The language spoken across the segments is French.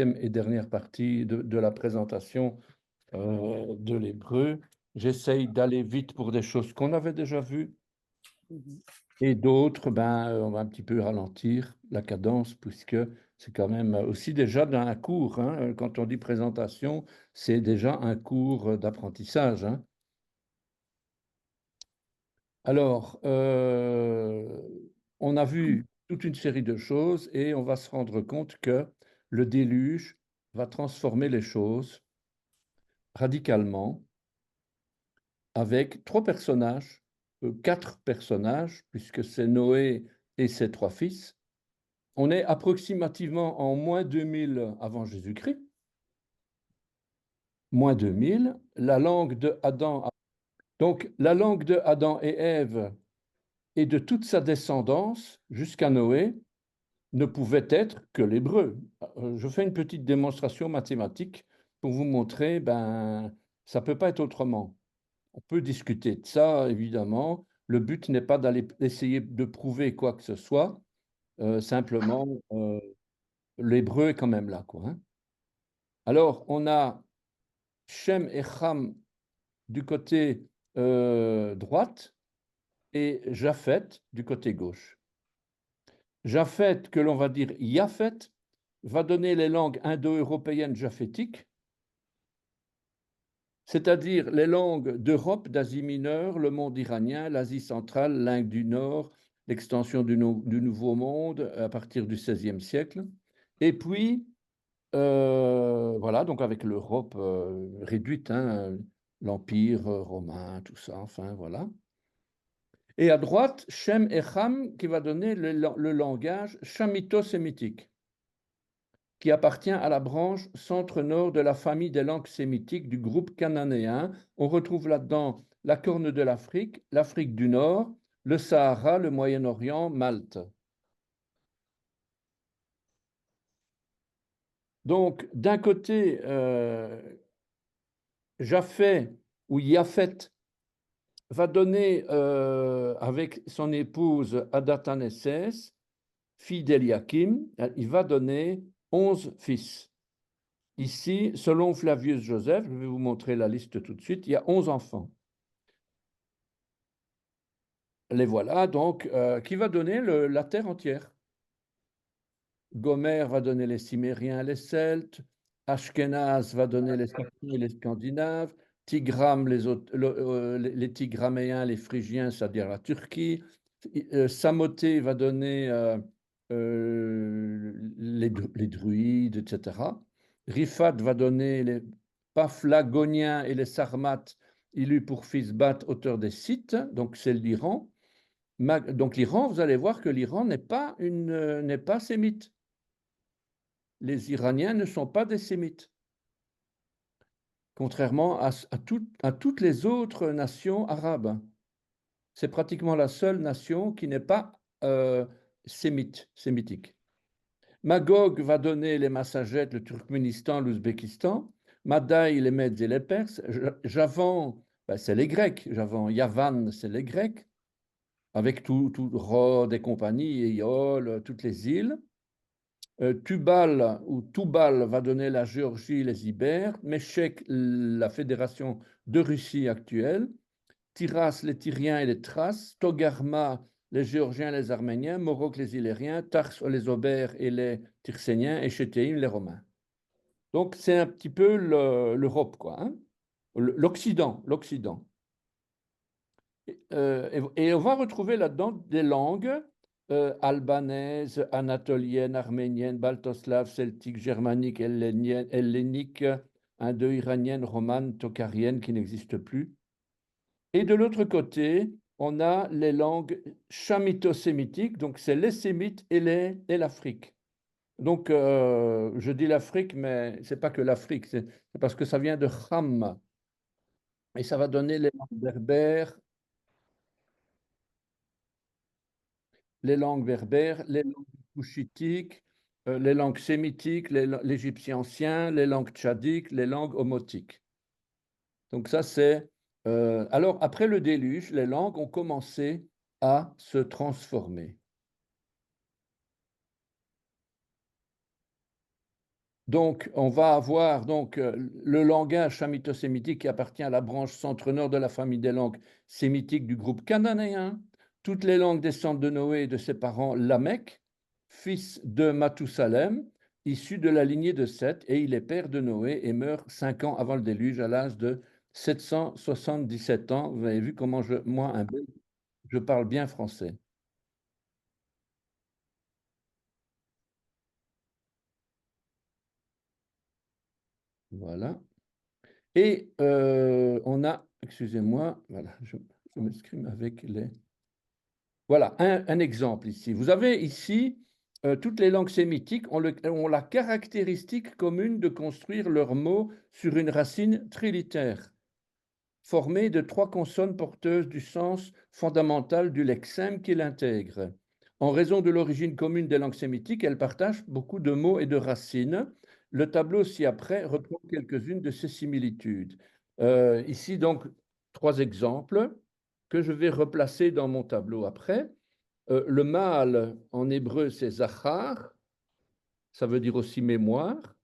7e et dernière partie de la présentation de l'hébreu. J'essaye d'aller vite pour des choses qu'on avait déjà vues et d'autres, on va un petit peu ralentir la cadence puisque c'est quand même aussi déjà dans un cours. Hein, quand on dit présentation, c'est déjà un cours d'apprentissage. Hein. Alors, on a vu toute une série de choses et on va se rendre compte que le déluge va transformer les choses radicalement avec trois personnages, quatre personnages, puisque c'est Noé et ses trois fils. On est approximativement en moins 2000 avant Jésus-Christ. Moins 2000, la langue de Adam. Donc, la langue de Adam et Ève et de toute sa descendance jusqu'à Noé ne pouvait être que l'hébreu. Je fais une petite démonstration mathématique pour vous montrer, ça ne peut pas être autrement. On peut discuter de ça, évidemment. Le but n'est pas d'aller essayer de prouver quoi que ce soit. Simplement, l'hébreu est quand même là, quoi. Hein. Alors, on a Shem et Ham du côté droite et Japhet du côté gauche. Japhet, que l'on va dire Yaphet, va donner les langues indo-européennes japhétiques, c'est-à-dire les langues d'Europe, d'Asie mineure, le monde iranien, l'Asie centrale, l'Inde du Nord, l'extension du Nouveau Monde à partir du XVIe siècle. Et puis, voilà, donc avec l'Europe réduite, hein, l'Empire romain, tout ça, enfin, voilà. Et à droite, Shem et Ham, qui va donner le langage chamito-sémitique, qui appartient à la branche centre-nord de la famille des langues sémitiques du groupe cananéen. On retrouve là-dedans la Corne de l'Afrique, l'Afrique du Nord, le Sahara, le Moyen-Orient, Malte. Donc, d'un côté, Japhet ou Yaphet va donner avec son épouse Adatanesses, fille d'Eliakim, il va donner 11 fils. Ici, selon Flavius Joseph, je vais vous montrer la liste tout de suite, il y a 11 enfants. Les voilà donc, qui va donner la terre entière. Gomère va donner les Cimériens, les Celtes. Ashkenaz va donner les Saxons et les Scandinaves. Tigram, les Tigraméens, les Phrygiens, c'est-à-dire la Turquie. Samothée va donner les Druides, etc. Riphat va donner les Paphlagoniens et les Sarmates, il eut pour fils Bat, auteur des Scythes, donc c'est l'Iran. Donc l'Iran, vous allez voir que l'Iran n'est pas sémite. Les Iraniens ne sont pas des sémites, contrairement à toutes les autres nations arabes. C'est pratiquement la seule nation qui n'est pas sémitique. Magog va donner les Massagètes, le Turkménistan, l'Ouzbékistan. Madaï, les Mèdes et les Perses. Javan, c'est les Grecs. Yavan, c'est les Grecs, avec tout Rhodes et compagnie, Éole, toutes les îles. Tubal ou Toubal va donner la Géorgie, les Ibères. Méchec, la fédération de Russie actuelle. Tiras, les Tyriens et les Thraces. Togarma, les Géorgiens, les Arméniens. Morok, les Illyriens. Tars, les Aubères et les Tirséniens. Et Chétéim, les Romains. Donc, c'est un petit peu l'Europe, quoi. Hein, l'Occident. Et on va retrouver là-dedans des langues albanaises, anatoliennes, arméniennes, baltoslaves, celtiques, germaniques, helléniques, indo-iraniennes, romanes, tochariennes qui n'existent plus. Et de l'autre côté, on a les langues chamito-sémitiques, donc c'est les Sémites et l'Afrique. Donc, je dis l'Afrique, mais c'est pas que l'Afrique, c'est parce que ça vient de Ham. Et ça va donner les langues berbères, les langues couchitiques, les langues sémitiques, l'égyptien ancien, les langues tchadiques, les langues omotiques. Donc ça, c'est... alors, après le déluge, les langues ont commencé à se transformer. Donc, on va avoir donc, le langage chamito-sémitique qui appartient à la branche centre-nord de la famille des langues sémitiques du groupe cananéen. Toutes les langues descendent de Noé et de ses parents Lamech, fils de Mathusalem, issu de la lignée de Seth, et il est père de Noé et meurt 5 ans avant le déluge à l'âge de 777 ans. Vous avez vu comment moi, je parle bien français. Voilà. Et on a, excusez-moi, voilà, je m'exprime avec les... Voilà, un exemple ici. Vous avez ici, toutes les langues sémitiques ont la caractéristique commune de construire leurs mots sur une racine trilitère, formée de 3 consonnes porteuses du sens fondamental du lexème qui l'intègre. En raison de l'origine commune des langues sémitiques, elles partagent beaucoup de mots et de racines. Le tableau ci-après reprend quelques-unes de ces similitudes. Ici, donc, 3 exemples que je vais replacer dans mon tableau après. Le mâle en hébreu, c'est zachar, ça veut dire aussi mémoire.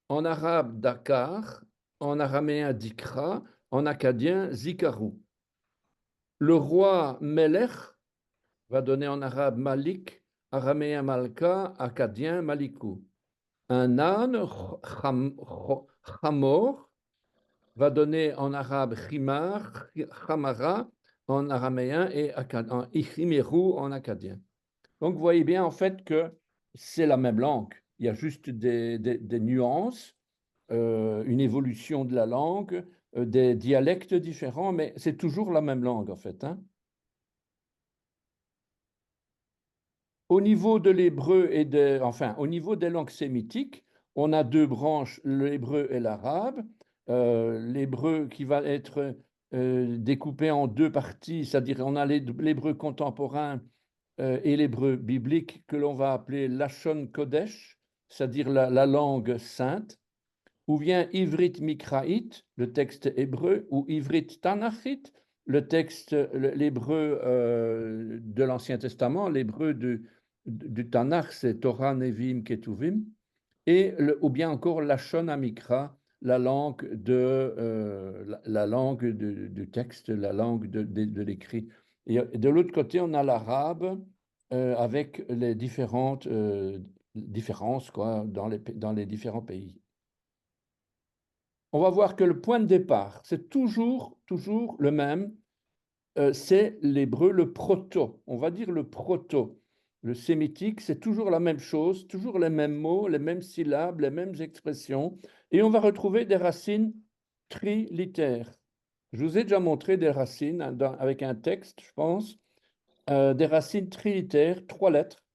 En arabe, dakar. En araméen, dikra. En akkadien, zikaru. Le roi Melech va donner en arabe Malik, araméen Malka, akkadien Maliku. Un âne, Chamor, va donner en arabe Chimar, Chamara en araméen et en Ichimeru en akkadien. Donc vous voyez bien en fait que c'est la même langue. Il y a juste des nuances, une évolution de la langue, des dialectes différents, mais c'est toujours la même langue en fait, hein. Au niveau de l'hébreu enfin, au niveau des langues sémitiques, on a 2 branches, l'hébreu et l'arabe. L'hébreu qui va être découpé en 2 parties, c'est-à-dire on a l'hébreu contemporain et l'hébreu biblique que l'on va appeler Lashon Kodesh, c'est-à-dire la langue sainte, ou bien Ivrit Mikraït, le texte hébreu, ou Ivrit Tanachit, le texte, l'hébreu de l'Ancien Testament, l'hébreu du Tanakh, c'est Torah, Nevim, Ketuvim, ou bien encore Lashon Amikra, la langue, la langue du texte, la langue de l'écrit. Et de l'autre côté, on a l'arabe avec les différentes différences quoi, dans les différents pays. On va voir que le point de départ, c'est toujours le même, c'est l'hébreu, le proto. On va dire le proto. Le sémitique, c'est toujours la même chose, toujours les mêmes mots, les mêmes syllabes, les mêmes expressions, et on va retrouver des racines trilitères. Je vous ai déjà montré des racines avec un texte, je pense, des racines trilitères, 3 lettres,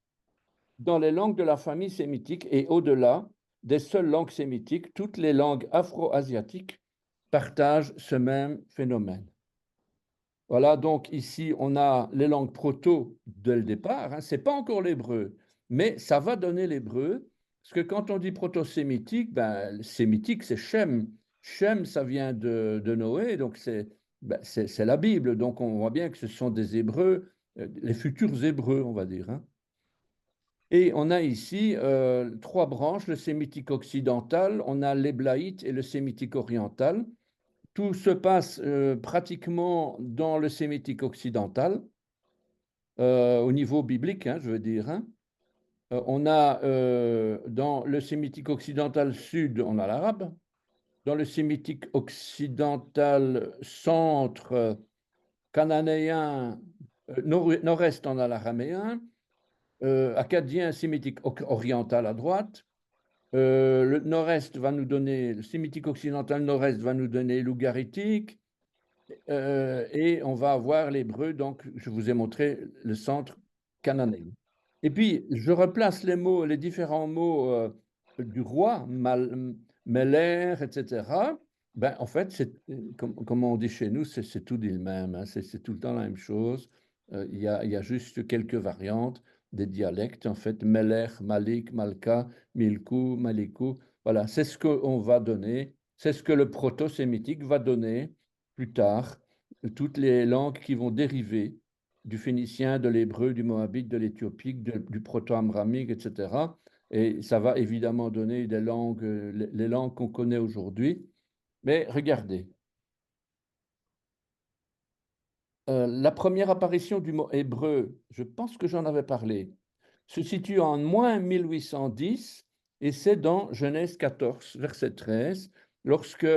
dans les langues de la famille sémitique et au-delà des seules langues sémitiques, toutes les langues afro-asiatiques partagent ce même phénomène. Voilà, donc ici, on a les langues proto dès le départ, hein, ce n'est pas encore l'hébreu, mais ça va donner l'hébreu, parce que quand on dit proto-sémitique, ben, le sémitique, c'est Shem. Shem, ça vient de Noé, donc c'est la Bible, donc on voit bien que ce sont des Hébreux, les futurs Hébreux, on va dire, hein. Et on a ici 3 branches, le sémitique occidental, on a l'héblaïte et le sémitique oriental. Tout se passe pratiquement dans le sémitique occidental, au niveau biblique, hein, je veux dire, hein. On a dans le sémitique occidental sud, on a l'arabe. Dans le sémitique occidental centre, cananéen, nord-est, on a l'araméen. Akkadien, sémitique oriental à droite. Le nord-est va nous donner, le sémitique occidental nord-est va nous donner l'ougaritique. Et on va avoir l'hébreu, donc je vous ai montré le centre cananéen. Et puis, je replace les mots, les différents mots du roi, Meller, etc. Ben, en fait, comme on dit chez nous, c'est tout dit le même, hein, c'est tout le temps la même chose. Il y a juste quelques variantes des dialectes. En fait, Meller, Malik, Malka, Milkou, Malikou. Voilà, c'est ce qu'on va donner, c'est ce que le proto-sémitique va donner plus tard, toutes les langues qui vont dériver du phénicien, de l'hébreu, du moabite, de l'éthiopique, du proto-amramique, etc., Et ça va évidemment donner des langues, les langues qu'on connaît aujourd'hui. Mais regardez, la première apparition du mot hébreu, je pense que j'en avais parlé, se situe en moins 1810 et c'est dans Genèse 14, verset 13, lorsque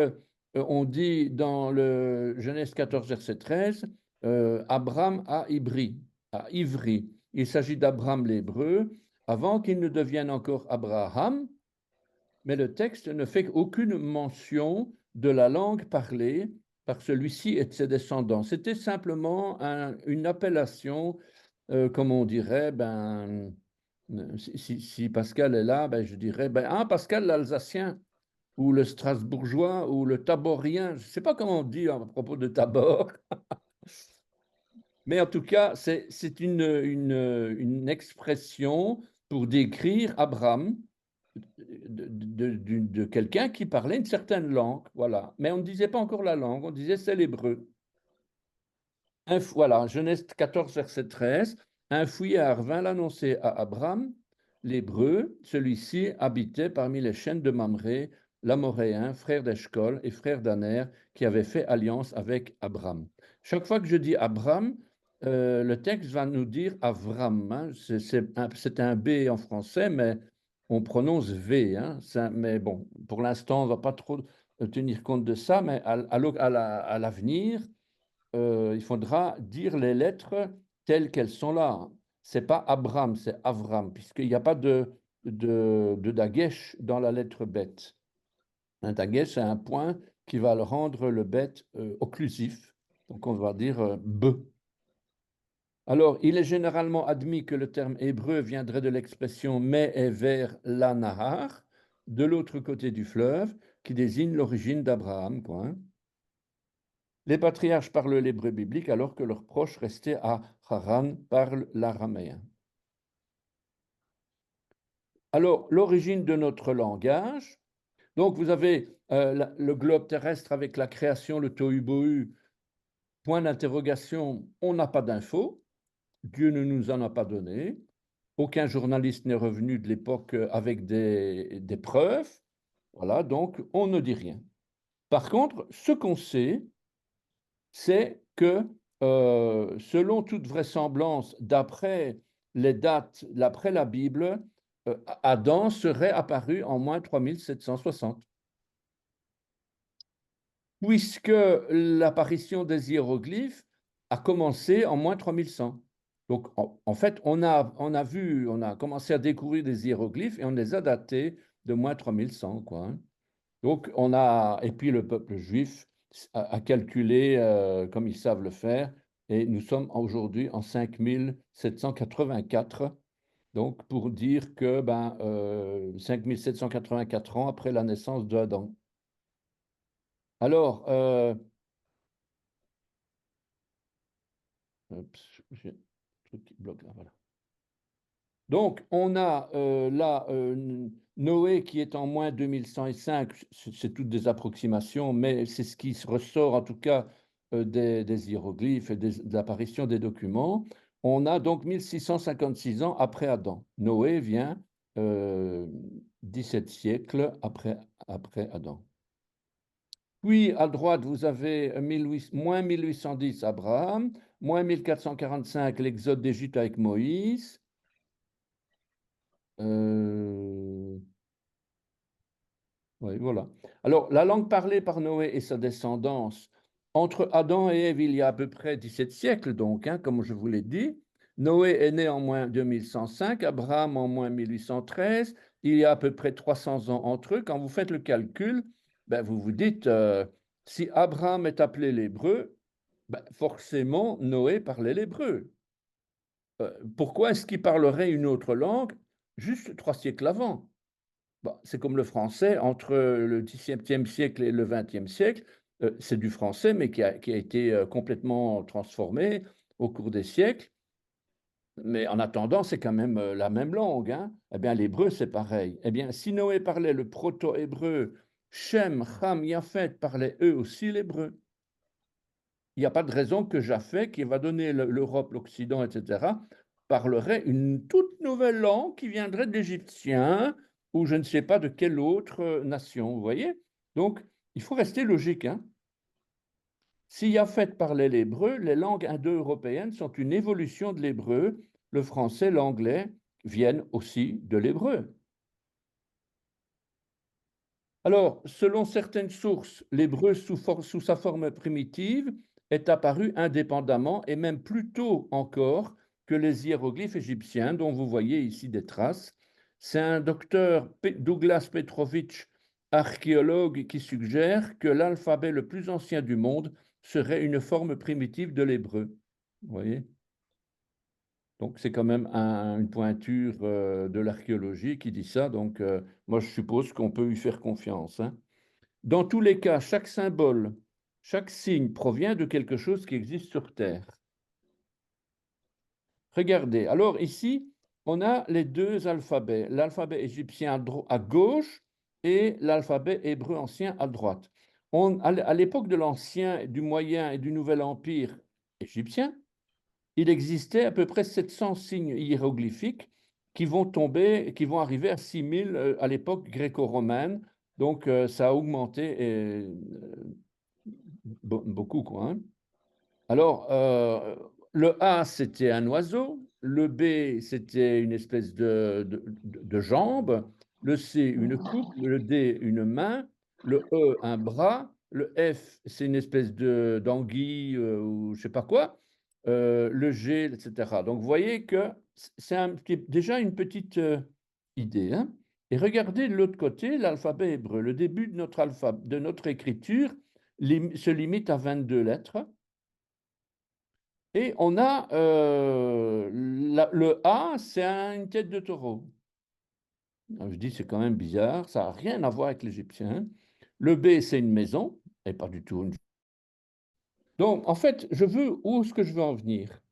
on dit dans le Genèse 14, verset 13, Abraham a Ivri, a Ivri. Il s'agit d'Abraham l'hébreu, avant qu'il ne devienne encore Abraham, mais le texte ne fait aucune mention de la langue parlée par celui-ci et de ses descendants. C'était simplement une appellation, comme on dirait, si Pascal est là, ben, je dirais, Pascal l'Alsacien, ou le Strasbourgeois, ou le Taborien, je ne sais pas comment on dit à propos de Tabor, mais en tout cas, c'est une expression pour décrire Abraham, de quelqu'un qui parlait une certaine langue, voilà. Mais on ne disait pas encore la langue, on disait c'est l'hébreu. Voilà, Genèse 14, verset 13. Un fouillard vint l'annoncer à Abraham, l'hébreu. Celui-ci habitait parmi les chaînes de Mamré, l'Amoréen, frère d'Eshcol et frère d'Aner, qui avait fait alliance avec Abraham. Chaque fois que je dis Abraham, le texte va nous dire Avram, hein. C'est un B en français, mais on prononce V, hein. Mais bon, pour l'instant, on ne va pas trop tenir compte de ça, mais à l'avenir, il faudra dire les lettres telles qu'elles sont là. C'est pas Abraham, c'est Avram, puisqu'il n'y a pas de dagesh dans la lettre bête. Un dagesh, c'est un point qui va le rendre le bête occlusif. Donc on va dire B. Alors, il est généralement admis que le terme hébreu viendrait de l'expression mais est vers la Nahar, de l'autre côté du fleuve, qui désigne l'origine d'Abraham, quoi, hein. Les patriarches parlent l'hébreu biblique alors que leurs proches restés à Haran parlent l'araméen. Alors, l'origine de notre langage. Donc, vous avez le globe terrestre avec la création, le tohu-bohu, point d'interrogation, on n'a pas d'infos. Dieu ne nous en a pas donné. Aucun journaliste n'est revenu de l'époque avec des preuves. Voilà, donc on ne dit rien. Par contre, ce qu'on sait, c'est que, selon toute vraisemblance, d'après les dates, d'après la Bible, Adam serait apparu en moins 3760, puisque l'apparition des hiéroglyphes a commencé en moins 3100. Donc, en fait, on a commencé à découvrir des hiéroglyphes et on les a datés de moins 3100, quoi, hein. Donc, et puis le peuple juif a calculé comme ils savent le faire, et nous sommes aujourd'hui en 5784, donc pour dire que 5784 ans après la naissance d'Adam. Alors, j'ai un truc qui bloque là, voilà. Donc, on a là Noé qui est en moins 2105, c'est toutes des approximations, mais c'est ce qui se ressort en tout cas des hiéroglyphes et de l'apparition des documents. On a donc 1656 ans après Adam. Noé vient 17 siècles après Adam. Puis à droite, vous avez moins 1810 Abraham, moins 1445 l'exode d'Égypte avec Moïse. Euh, oui, voilà. Alors, la langue parlée par Noé et sa descendance, entre Adam et Ève, il y a à peu près 17 siècles, donc, hein, comme je vous l'ai dit. Noé est né en moins 2105, Abraham en moins 1813. Il y a à peu près 300 ans entre eux. Quand vous faites le calcul, ben, vous vous dites, si Abraham est appelé l'hébreu, ben, forcément, Noé parlait l'hébreu. Pourquoi est-ce qu'il parlerait une autre langue juste 3 siècles avant? Bon, c'est comme le français, entre le XVIIe siècle et le XXe siècle, c'est du français, mais qui a été complètement transformé au cours des siècles. Mais en attendant, c'est quand même la même langue, hein. Eh bien, l'hébreu, c'est pareil. Eh bien, si Noé parlait le proto-hébreu, Shem, Ham, Yafet parlaient eux aussi l'hébreu. Il n'y a pas de raison que Japheth, qui va donner l'Europe, l'Occident, etc., parlerait une toute nouvelle langue qui viendrait de l'égyptien ou je ne sais pas de quelle autre nation, vous voyez? Donc, il faut rester logique, hein. Si Yafet parlait l'hébreu, les langues indo-européennes sont une évolution de l'hébreu. Le français, l'anglais viennent aussi de l'hébreu. Alors, selon certaines sources, l'hébreu sous sa forme primitive est apparu indépendamment et même plus tôt encore que les hiéroglyphes égyptiens dont vous voyez ici des traces. C'est un docteur Douglas Petrovich, archéologue, qui suggère que l'alphabet le plus ancien du monde serait une forme primitive de l'hébreu. Vous voyez? Donc, c'est quand même une pointure de l'archéologie qui dit ça. Donc, moi, je suppose qu'on peut lui faire confiance, hein. Dans tous les cas, chaque symbole, chaque signe provient de quelque chose qui existe sur Terre. Regardez, alors ici, on a les deux alphabets, l'alphabet égyptien à gauche et l'alphabet hébreu ancien à droite. À l'époque de l'Ancien, du Moyen et du Nouvel Empire égyptien, il existait à peu près 700 signes hiéroglyphiques qui vont arriver à 6000 à l'époque gréco-romaine. Donc, ça a augmenté beaucoup, quoi, hein. Alors, le A, c'était un oiseau. Le B, c'était une espèce de jambe. Le C, une coupe. Le D, une main. Le E, un bras. Le F, c'est une espèce d'anguille ou je sais pas quoi. Le G, etc. Donc, vous voyez que c'est déjà une petite idée, hein. Et regardez de l'autre côté, l'alphabet hébreu. Le début de notre écriture se limite à 22 lettres. Et on a le A, c'est une tête de taureau. Alors, je dis, c'est quand même bizarre, ça n'a rien à voir avec l'égyptien. Le B, c'est une maison, et pas du tout une. Donc, en fait, où est-ce que je veux en venir?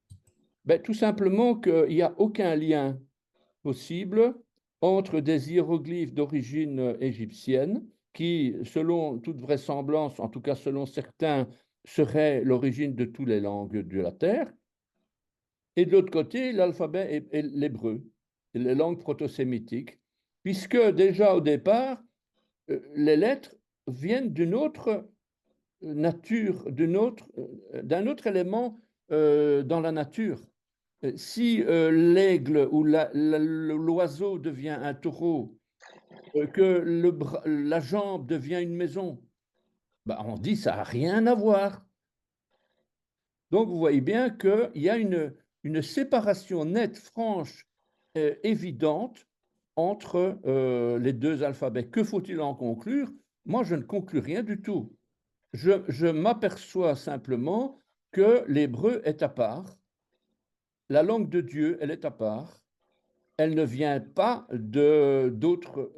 Ben, tout simplement qu'il n'y a aucun lien possible entre des hiéroglyphes d'origine égyptienne, qui, selon toute vraisemblance, en tout cas selon certains, seraient l'origine de toutes les langues de la Terre, et de l'autre côté, l'alphabet est l'hébreu, les langues proto-sémitiques, puisque déjà au départ, les lettres viennent d'une autre nature, d'un autre élément dans la nature. Si l'aigle ou l'oiseau devient un taureau, que la jambe devient une maison, bah, on dit ça n'a rien à voir. Donc, vous voyez bien qu'il y a une séparation nette, franche, évidente entre les deux alphabets. Que faut-il en conclure? Moi, je ne conclus rien du tout. Je m'aperçois simplement que l'hébreu est à part, la langue de Dieu, elle est à part, elle ne vient pas d'autres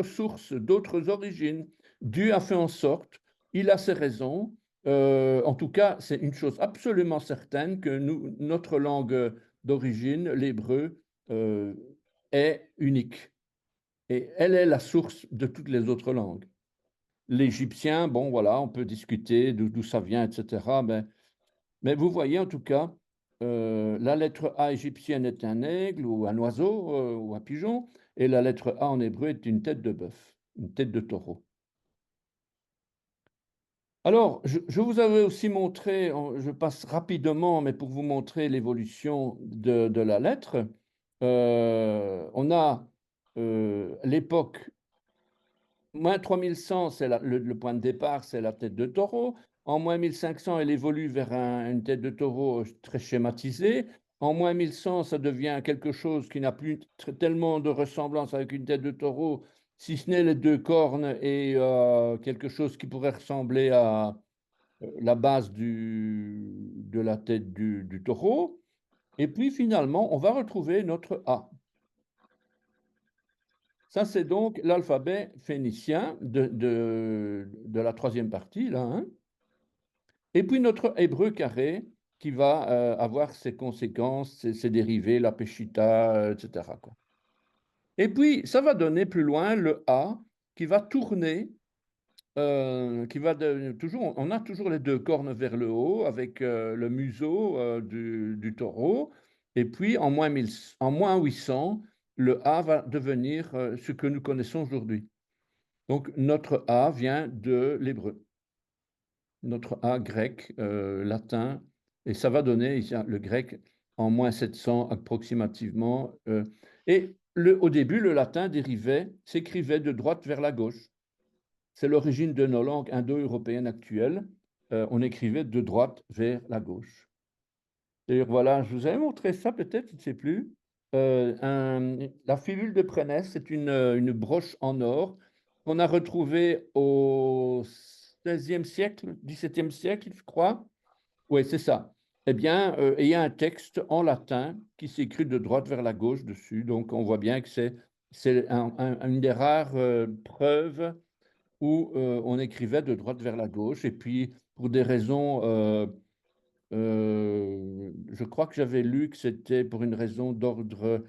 sources, d'autres origines. Dieu a fait en sorte, il a ses raisons. En tout cas, c'est une chose absolument certaine que notre langue d'origine, l'hébreu, euh, est unique. Et elle est la source de toutes les autres langues. L'égyptien, bon voilà, on peut discuter d'où ça vient, etc. Mais vous voyez en tout cas, la lettre A égyptienne est un aigle ou un oiseau ou un pigeon, et la lettre A en hébreu est une tête de bœuf, une tête de taureau. Alors, je vous avais aussi montré, je passe rapidement, mais pour vous montrer l'évolution de la lettre, on a l'époque moins 3100, c'est le point de départ, c'est la tête de taureau. En moins 1500, elle évolue vers une tête de taureau très schématisée. En moins 1100, ça devient quelque chose qui n'a plus tellement de ressemblance avec une tête de taureau, si ce n'est les deux cornes et quelque chose qui pourrait ressembler à la base de la tête du taureau. Et puis finalement, on va retrouver notre A. Ça, c'est donc l'alphabet phénicien de la troisième partie, là, hein. Et puis notre hébreu carré qui va avoir ses conséquences, ses dérivés, la péchita, etc., quoi. Et puis, ça va donner plus loin le A qui va tourner qui va toujours, on a toujours les deux cornes vers le haut avec le museau du taureau. Et puis en moins 800, le A va devenir ce que nous connaissons aujourd'hui. Donc notre A vient de l'hébreu, notre A grec, latin, et ça va donner ici, le grec en moins 700 approximativement. Et au début, le latin s'écrivait de droite vers la gauche. C'est l'origine de nos langues indo-européennes actuelles. On écrivait de droite vers la gauche. D'ailleurs, voilà, je vous avais montré ça peut-être, je ne sais plus. La fibule de Prunès, c'est une broche en or qu'on a retrouvée au XVIe siècle, XVIIe siècle, je crois. Oui, c'est ça. Eh bien, il y a un texte en latin qui s'écrit de droite vers la gauche dessus. Donc, on voit bien que c'est une des rares preuves où on écrivait de droite vers la gauche. Et puis, pour des raisons, je crois que j'avais lu que c'était pour une raison d'ordre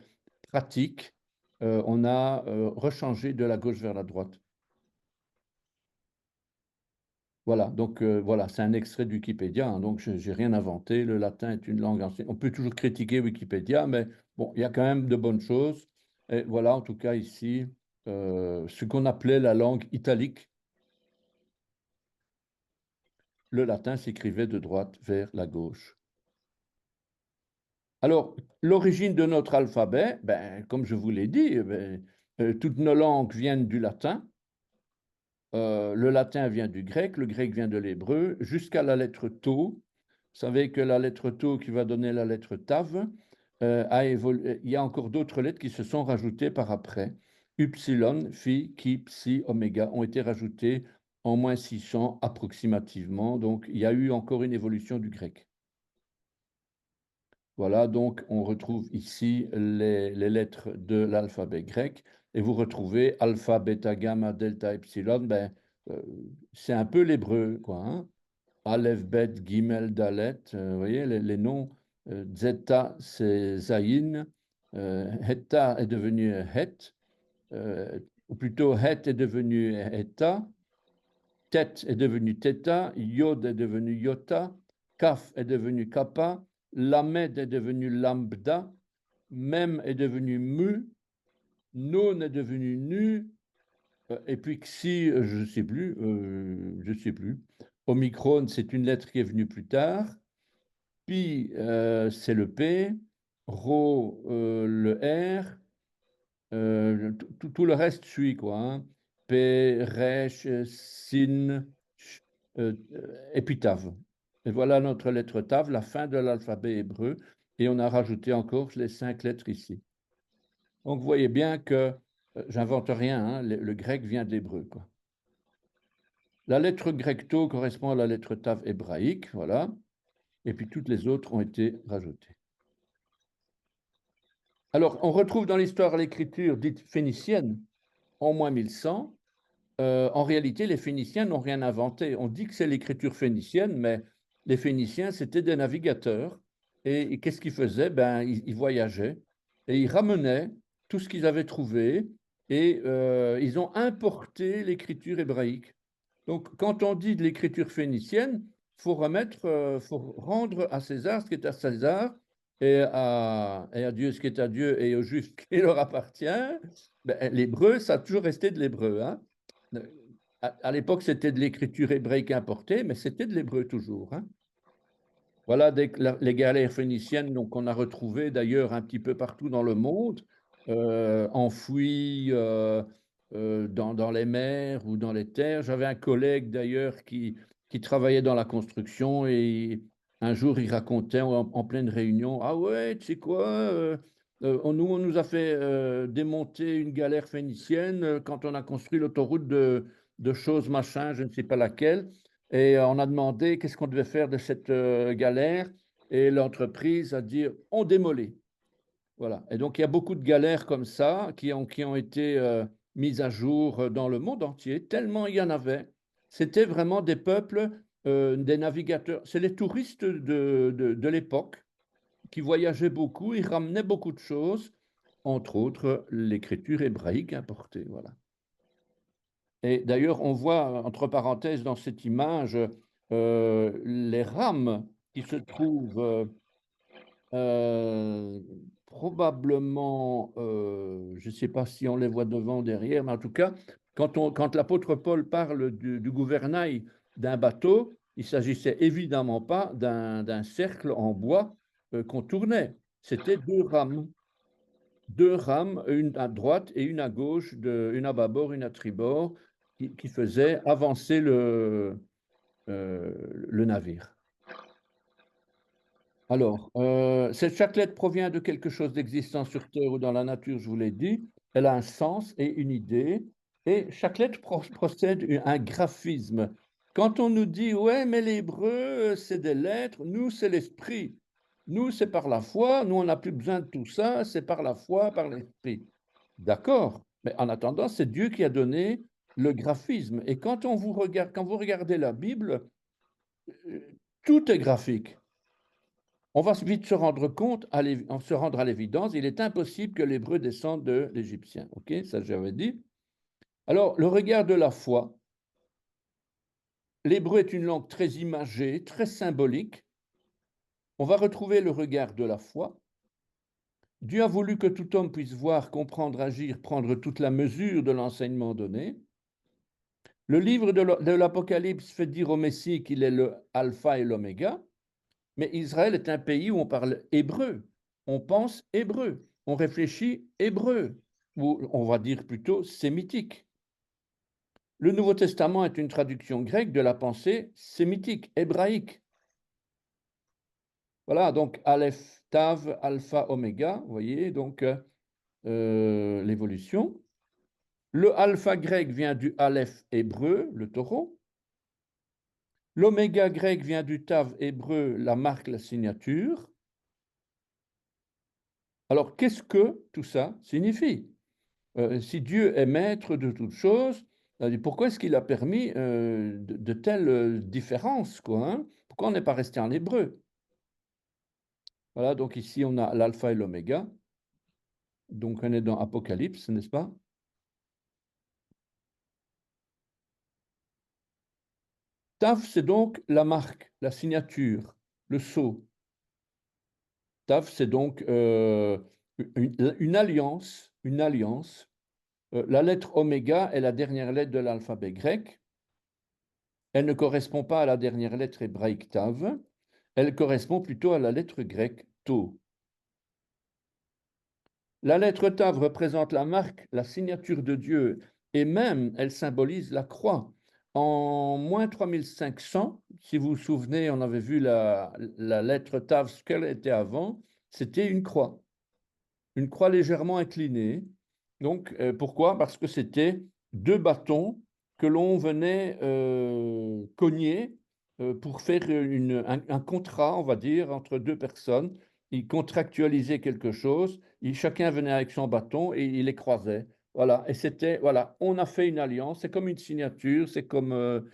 pratique, on a rechangé de la gauche vers la droite. Voilà, donc voilà, c'est un extrait de Wikipédia, hein, donc je n'ai rien inventé. Le latin est une langue ancienne. On peut toujours critiquer Wikipédia, mais bon, il y a quand même de bonnes choses. Et voilà, en tout cas ici, ce qu'on appelait la langue italique. Le latin s'écrivait de droite vers la gauche. Alors, l'origine de notre alphabet, ben, comme je vous l'ai dit, toutes nos langues viennent du latin. Le latin vient du grec, le grec vient de l'hébreu, jusqu'à la lettre tau. Vous savez que la lettre tau qui va donner la lettre tav a évolué. Il y a encore d'autres lettres qui se sont rajoutées par après. Upsilon, phi, chi, psi, oméga ont été rajoutées en moins 600 approximativement. Donc, il y a eu encore une évolution du grec. Voilà, donc on retrouve ici les lettres de l'alphabet grec et vous retrouvez alpha, bêta, gamma, delta, epsilon. Ben, euh, c'est un peu l'hébreu, quoi. Hein. Aleph, Bet, Gimel, Dalet, vous voyez les noms. Zeta, c'est Zayin. Heta est devenu Het. Ou plutôt Het est devenu Heta. Tet est devenu Theta, Yod est devenu Iota, Kaf est devenu Kappa, Lamed est devenu Lambda, Mem est devenu Mu, Non est devenu Nu, et puis Xi, je ne sais plus, je sais plus. Omicron, c'est une lettre qui est venue plus tard. Pi, c'est le P. Rho, le R. Tout le reste suit, quoi. Hein. P, Resh, Sin, épitaphe. Et voilà notre lettre tav, la fin de l'alphabet hébreu, et on a rajouté encore les 5 lettres ici. Donc vous voyez bien que j'invente rien, hein, le grec vient de l'hébreu, quoi. La lettre grecque tau correspond à la lettre tav hébraïque, voilà, et puis toutes les autres ont été rajoutées. Alors, on retrouve dans l'histoire l'écriture dite phénicienne en moins 1100. En réalité, les Phéniciens n'ont rien inventé. On dit que c'est l'écriture phénicienne, mais les Phéniciens, c'était des navigateurs. Et qu'est-ce qu'ils faisaient? Ben, ils voyageaient et ils ramenaient tout ce qu'ils avaient trouvé et ils ont importé l'écriture hébraïque. Donc, quand on dit de l'écriture phénicienne, faut rendre à César ce qui est à César et à Dieu ce qui est à Dieu et aux Juifs ce qui leur appartient. Ben, l'hébreu, ça a toujours resté de l'hébreu, hein. À l'époque, c'était de l'écriture hébraïque importée, mais c'était de l'hébreu toujours. Hein. Voilà les galères phéniciennes qu'on a retrouvées d'ailleurs un petit peu partout dans le monde, enfouies dans les mers ou dans les terres. J'avais un collègue d'ailleurs qui travaillait dans la construction et un jour il racontait en pleine réunion, ah ouais, tu sais quoi, on nous a fait démonter une galère phénicienne quand on a construit l'autoroute de choses machin, je ne sais pas laquelle. Et on a demandé qu'est-ce qu'on devait faire de cette galère. Et l'entreprise a dit, on démolit. Voilà. Et donc, il y a beaucoup de galères comme ça qui ont été mises à jour dans le monde entier, tellement il y en avait. C'était vraiment des peuples, des navigateurs. C'est les touristes de l'époque qui voyageaient beaucoup, ils ramenaient beaucoup de choses, entre autres l'écriture hébraïque importée. Voilà. Et d'ailleurs, on voit, entre parenthèses, dans cette image, les rames qui se trouvent euh, probablement, je ne sais pas si on les voit devant ou derrière, mais en tout cas, quand l'apôtre Paul parle du gouvernail d'un bateau, il s'agissait évidemment pas d'un cercle en bois qu'on tournait. C'était deux rames, une à droite et une à gauche, une à bâbord, une à tribord, qui faisaient avancer le navire. Alors, cette chaque provient de quelque chose d'existant sur Terre ou dans la nature, je vous l'ai dit. Elle a un sens et une idée. Et chaque lettre procède un graphisme. Quand on nous dit, ouais, mais l'hébreu, c'est des lettres, nous, c'est l'esprit. Nous, c'est par la foi, nous, on n'a plus besoin de tout ça, c'est par la foi, par l'esprit. D'accord, mais en attendant, c'est Dieu qui a donné le graphisme. Et quand quand vous regardez la Bible, euh, tout est graphique. On va vite se rendre compte, se rendre à l'évidence, il est impossible que l'hébreu descende de l'égyptien. OK, ça j'avais dit. Alors, le regard de la foi. L'hébreu est une langue très imagée, très symbolique. On va retrouver le regard de la foi. Dieu a voulu que tout homme puisse voir, comprendre, agir, prendre toute la mesure de l'enseignement donné. Le livre de l'Apocalypse fait dire au Messie qu'il est le alpha et l'oméga. Mais Israël est un pays où on parle hébreu, on pense hébreu, on réfléchit hébreu, ou on va dire plutôt sémitique. Le Nouveau Testament est une traduction grecque de la pensée sémitique, hébraïque. Voilà, donc Aleph, Tav, Alpha, Oméga, vous voyez, donc l'évolution. Le alpha grec vient du Aleph hébreu, le taureau. L'oméga grec vient du Tav hébreu, la marque, la signature. Alors, qu'est-ce que tout ça signifie? Si Dieu est maître de toutes choses, pourquoi est-ce qu'il a permis de telles différences, quoi, hein? Pourquoi on n'est pas resté en hébreu? Voilà, donc ici on a l'alpha et l'oméga. Donc on est dans Apocalypse, n'est-ce pas? Tav, c'est donc la marque, la signature, le sceau. Tav, c'est donc une alliance, une alliance. La lettre oméga est la dernière lettre de l'alphabet grec. Elle ne correspond pas à la dernière lettre hébraïque Tav, elle correspond plutôt à la lettre grecque Tau. La lettre Tav représente la marque, la signature de Dieu, et même elle symbolise la croix. En moins 3500, si vous vous souvenez, on avait vu la lettre Tav, ce qu'elle était avant, c'était une croix légèrement inclinée. Donc, pourquoi? Parce que c'était deux bâtons que l'on venait cogner pour faire un contrat, on va dire, entre deux personnes. Ils contractualisaient quelque chose, chacun venait avec son bâton et il les croisait. Voilà, et c'était, voilà, on a fait une alliance, c'est comme une signature, c'est comme,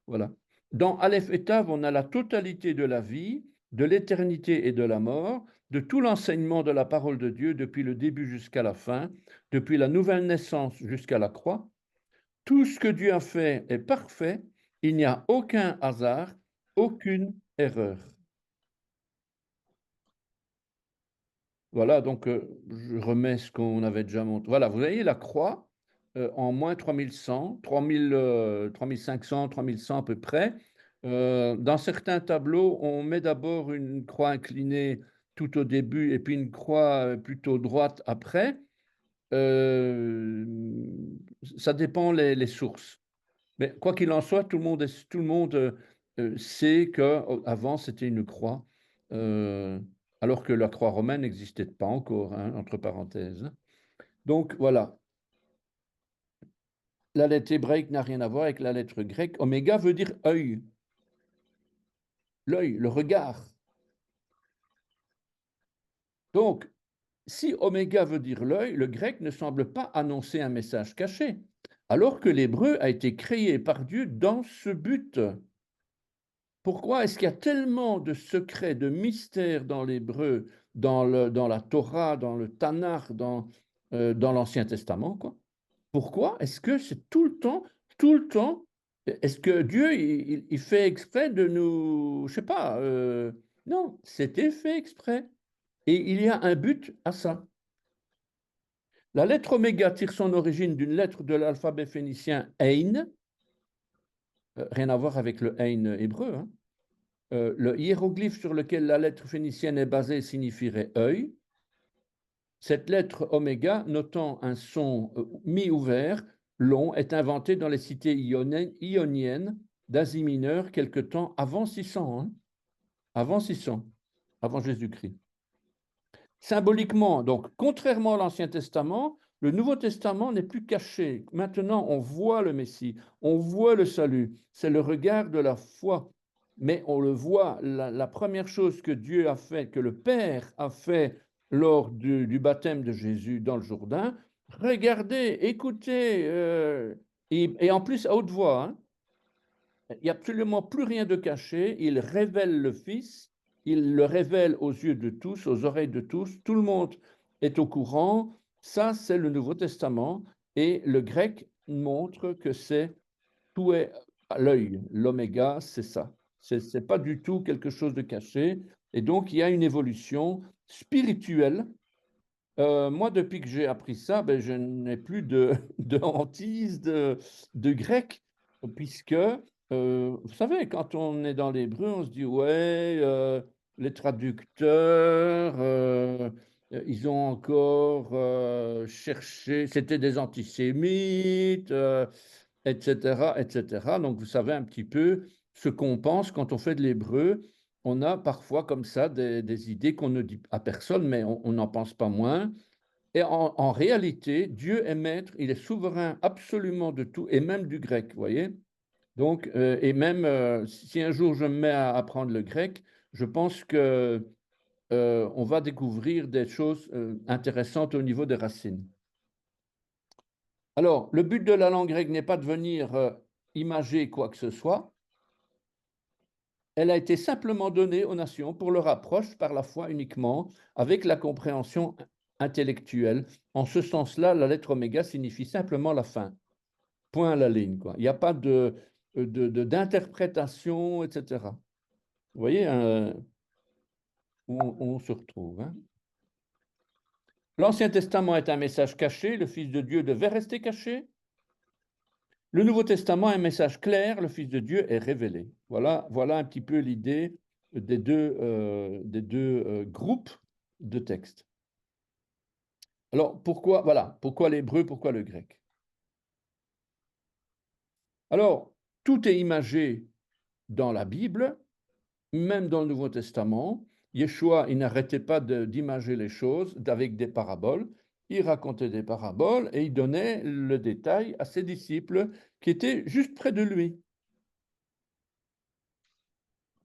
voilà. Dans Aleph et Tav, on a la totalité de la vie, de l'éternité et de la mort, de tout l'enseignement de la parole de Dieu depuis le début jusqu'à la fin, depuis la nouvelle naissance jusqu'à la croix. Tout ce que Dieu a fait est parfait, il n'y a aucun hasard, aucune erreur. Voilà, donc je remets ce qu'on avait déjà montré. Voilà, vous voyez la croix en moins 3100, 3000, 3500, 3100 à peu près. Dans certains tableaux, on met d'abord une croix inclinée tout au début et puis une croix plutôt droite après. Euh, Ça dépend les sources. Mais quoi qu'il en soit, tout le monde sait qu'avant, c'était une croix, euh, alors que la croix romaine n'existait pas encore, hein, entre parenthèses. Donc voilà, la lettre hébraïque n'a rien à voir avec la lettre grecque. Oméga veut dire œil, l'œil, le regard. Donc, si oméga veut dire l'œil, le grec ne semble pas annoncer un message caché, alors que l'hébreu a été créé par Dieu dans ce but. Pourquoi est-ce qu'il y a tellement de secrets, de mystères dans l'hébreu, dans la Torah, dans le Tanakh, dans l'Ancien Testament, quoi? Pourquoi est-ce que c'est tout le temps tout le temps. Est-ce que Dieu, il fait exprès de nous, je sais pas, non, c'était fait exprès. Et il y a un but à ça. La lettre oméga tire son origine d'une lettre de l'alphabet phénicien Ein, rien à voir avec le Ein hébreu, hein. Le hiéroglyphe sur lequel la lettre phénicienne est basée signifierait œil. Cette lettre oméga, notant un son mi-ouvert, long, est inventée dans les cités ioniennes d'Asie mineure quelque temps avant 600, hein, avant 600, avant Jésus-Christ. Symboliquement, donc, contrairement à l'Ancien Testament, le Nouveau Testament n'est plus caché. Maintenant, on voit le Messie, on voit le salut. C'est le regard de la foi. Mais on le voit, la première chose que Dieu a fait, que le Père a fait lors du baptême de Jésus dans le Jourdain, regardez, écoutez, et en plus à haute voix, hein, il n'y a absolument plus rien de caché. Il révèle le Fils, il le révèle aux yeux de tous, aux oreilles de tous. Tout le monde est au courant. Ça, c'est le Nouveau Testament. Et le grec montre que c'est tout est à l'œil. L'oméga, c'est ça. C'est pas du tout quelque chose de caché. Et donc, il y a une évolution spirituelle. Moi, depuis que j'ai appris ça, ben, je n'ai plus de hantise de grec, puisque, vous savez, quand on est dans l'hébreu, on se dit, ouais, les traducteurs, ils ont encore cherché, c'était des antisémites, etc., etc. Donc, vous savez un petit peu ce qu'on pense quand on fait de l'hébreu. On a parfois comme ça des idées qu'on ne dit à personne, mais on n'en pense pas moins. Et en réalité, Dieu est maître, il est souverain absolument de tout, et même du grec, vous voyez. Donc, et même si un jour je me mets à apprendre le grec, je pense que on va découvrir des choses intéressantes au niveau des racines. Alors, le but de la langue grecque n'est pas de venir imager quoi que ce soit. Elle a été simplement donnée aux nations pour leur approche par la foi uniquement, avec la compréhension intellectuelle. En ce sens-là, la lettre oméga signifie simplement la fin. Point à la ligne, quoi. Il n'y a pas d'interprétation, etc. Vous voyez où on se retrouve, hein. L'Ancien Testament est un message caché, le Fils de Dieu devait rester caché. Le Nouveau Testament est un message clair, le Fils de Dieu est révélé. Voilà un petit peu l'idée des deux groupes de textes. Alors, pourquoi l'hébreu, pourquoi le grec? Alors, tout est imagé dans la Bible, même dans le Nouveau Testament. Yeshua, il n'arrêtait pas d'imager les choses avec des paraboles. Il racontait des paraboles et il donnait le détail à ses disciples qui étaient juste près de lui.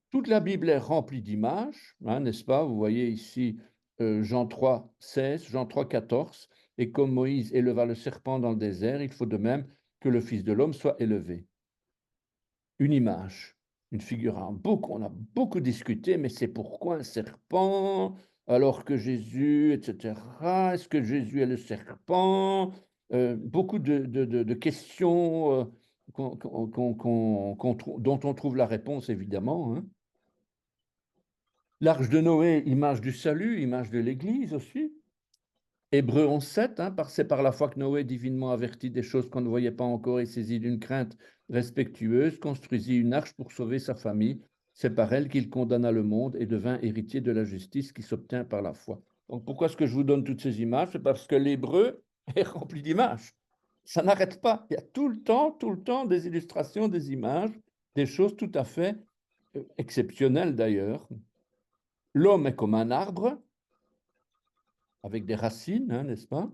Toute la Bible est remplie d'images, hein, n'est-ce pas? Vous voyez ici Jean 3, 16, Jean 3, 14. Et comme Moïse éleva le serpent dans le désert, il faut de même que le Fils de l'homme soit élevé. Une image, une figure. On a beaucoup discuté, mais c'est pourquoi un serpent alors que Jésus, etc. Est-ce que Jésus est le serpent? Beaucoup de questions dont on trouve la réponse, évidemment, hein. L'arche de Noé, image du salut, image de l'Église aussi. Hébreux 11.7, hein, c'est par la foi que Noé, divinement averti des choses qu'on ne voyait pas encore et saisi d'une crainte respectueuse, construisit une arche pour sauver sa famille. C'est par elle qu'il condamna le monde et devint héritier de la justice qui s'obtient par la foi. Donc pourquoi est-ce que je vous donne toutes ces images? C'est parce que l'hébreu est rempli d'images. Ça n'arrête pas. Il y a tout le temps des illustrations, des images, des choses tout à fait exceptionnelles d'ailleurs. L'homme est comme un arbre avec des racines, hein, n'est-ce pas?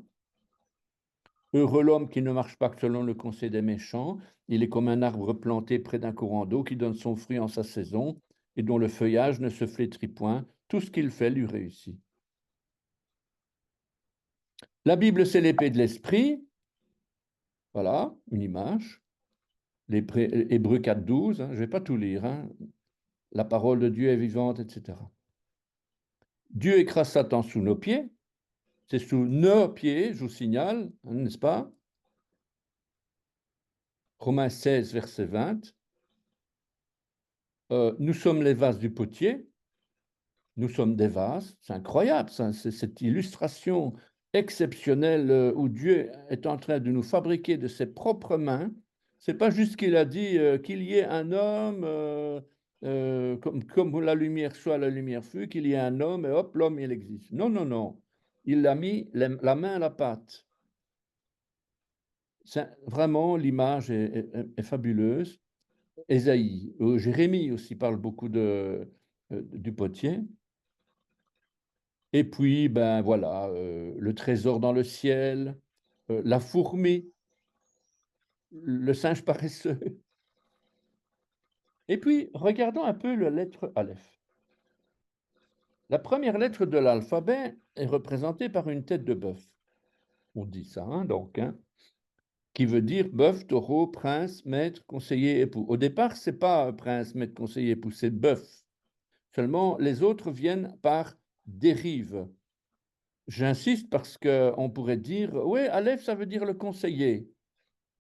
Heureux l'homme qui ne marche pas selon le conseil des méchants. Il est comme un arbre planté près d'un courant d'eau qui donne son fruit en sa saison et dont le feuillage ne se flétrit point. Tout ce qu'il fait lui réussit. La Bible, c'est l'épée de l'esprit. Voilà, une image. Hébreux 4.12, hein, je ne vais pas tout lire, hein. La parole de Dieu est vivante, etc. Dieu écrase Satan sous nos pieds. C'est sous nos pieds, je vous signale, hein, n'est-ce pas? Romains 16, verset 20. Nous sommes les vases du potier, nous sommes des vases. C'est incroyable, ça, c'est cette illustration exceptionnelle où Dieu est en train de nous fabriquer de ses propres mains. C'est pas juste qu'il a dit qu'il y ait un homme, comme la lumière soit, la lumière fut, qu'il y ait un homme et hop, l'homme il existe. Non, non, non. Il a mis la main à la pâte. Vraiment, l'image est fabuleuse. Ésaïe, Jérémie aussi parle beaucoup du potier. Et puis, ben voilà, le trésor dans le ciel, la fourmi, le singe paresseux. Et puis, regardons un peu la lettre Aleph. La première lettre de l'alphabet est représentée par une tête de bœuf. On dit ça, hein, donc, hein, qui veut dire bœuf, taureau, prince, maître, conseiller, époux. Au départ, c'est pas prince, maître, conseiller, époux, c'est bœuf. Seulement, les autres viennent par dérive. J'insiste parce qu'on pourrait dire, oui, Aleph, ça veut dire le conseiller.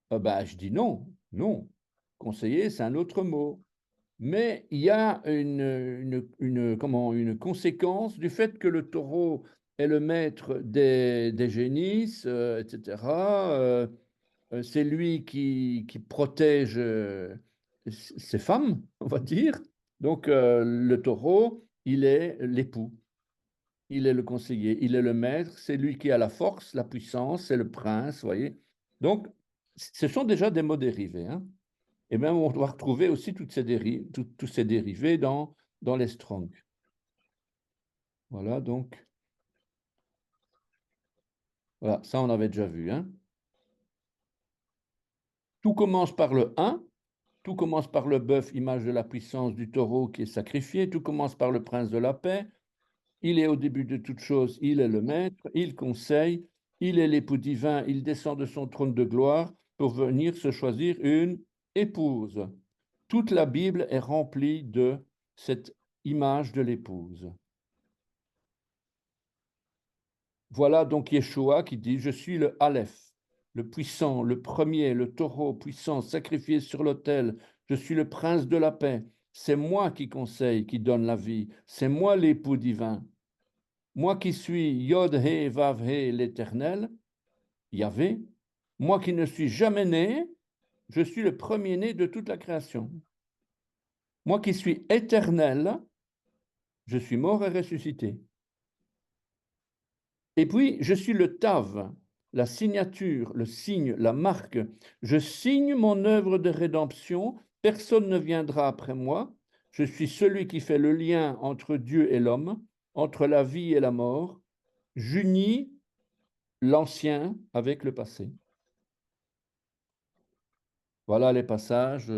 Ben, je dis non, non. Conseiller, c'est un autre mot. Mais il y a une conséquence du fait que le taureau est le maître des génisses, etc. C'est lui qui protège ses femmes, on va dire. Donc, le taureau, il est l'époux. Il est le conseiller, il est le maître, c'est lui qui a la force, la puissance, c'est le prince, vous voyez. Donc, ce sont déjà des mots dérivés, hein. Et même on doit retrouver aussi toutes ces tous ces dérivés dans les Strong. Voilà, donc, voilà, ça on avait déjà vu, hein. Tout commence par le 1, tout commence par le bœuf, image de la puissance du taureau qui est sacrifié, tout commence par le prince de la paix. Il est au début de toute chose, il est le maître, il conseille, il est l'époux divin, il descend de son trône de gloire pour venir se choisir une épouse. Toute la Bible est remplie de cette image de l'épouse. Voilà donc Yeshua qui dit, je suis le Aleph, le puissant, le premier, le taureau puissant, sacrifié sur l'autel, je suis le prince de la paix, c'est moi qui conseille, qui donne la vie, c'est moi l'époux divin. Moi qui suis Yod-He, Vav-He, l'Éternel, Yahvé, moi qui ne suis jamais né, je suis le premier-né de toute la création. Moi qui suis éternel, je suis mort et ressuscité. Et puis, je suis le Tav, la signature, le signe, la marque. Je signe mon œuvre de rédemption, personne ne viendra après moi. Je suis celui qui fait le lien entre Dieu et l'homme, entre la vie et la mort. J'unis l'ancien avec le passé. Voilà les passages.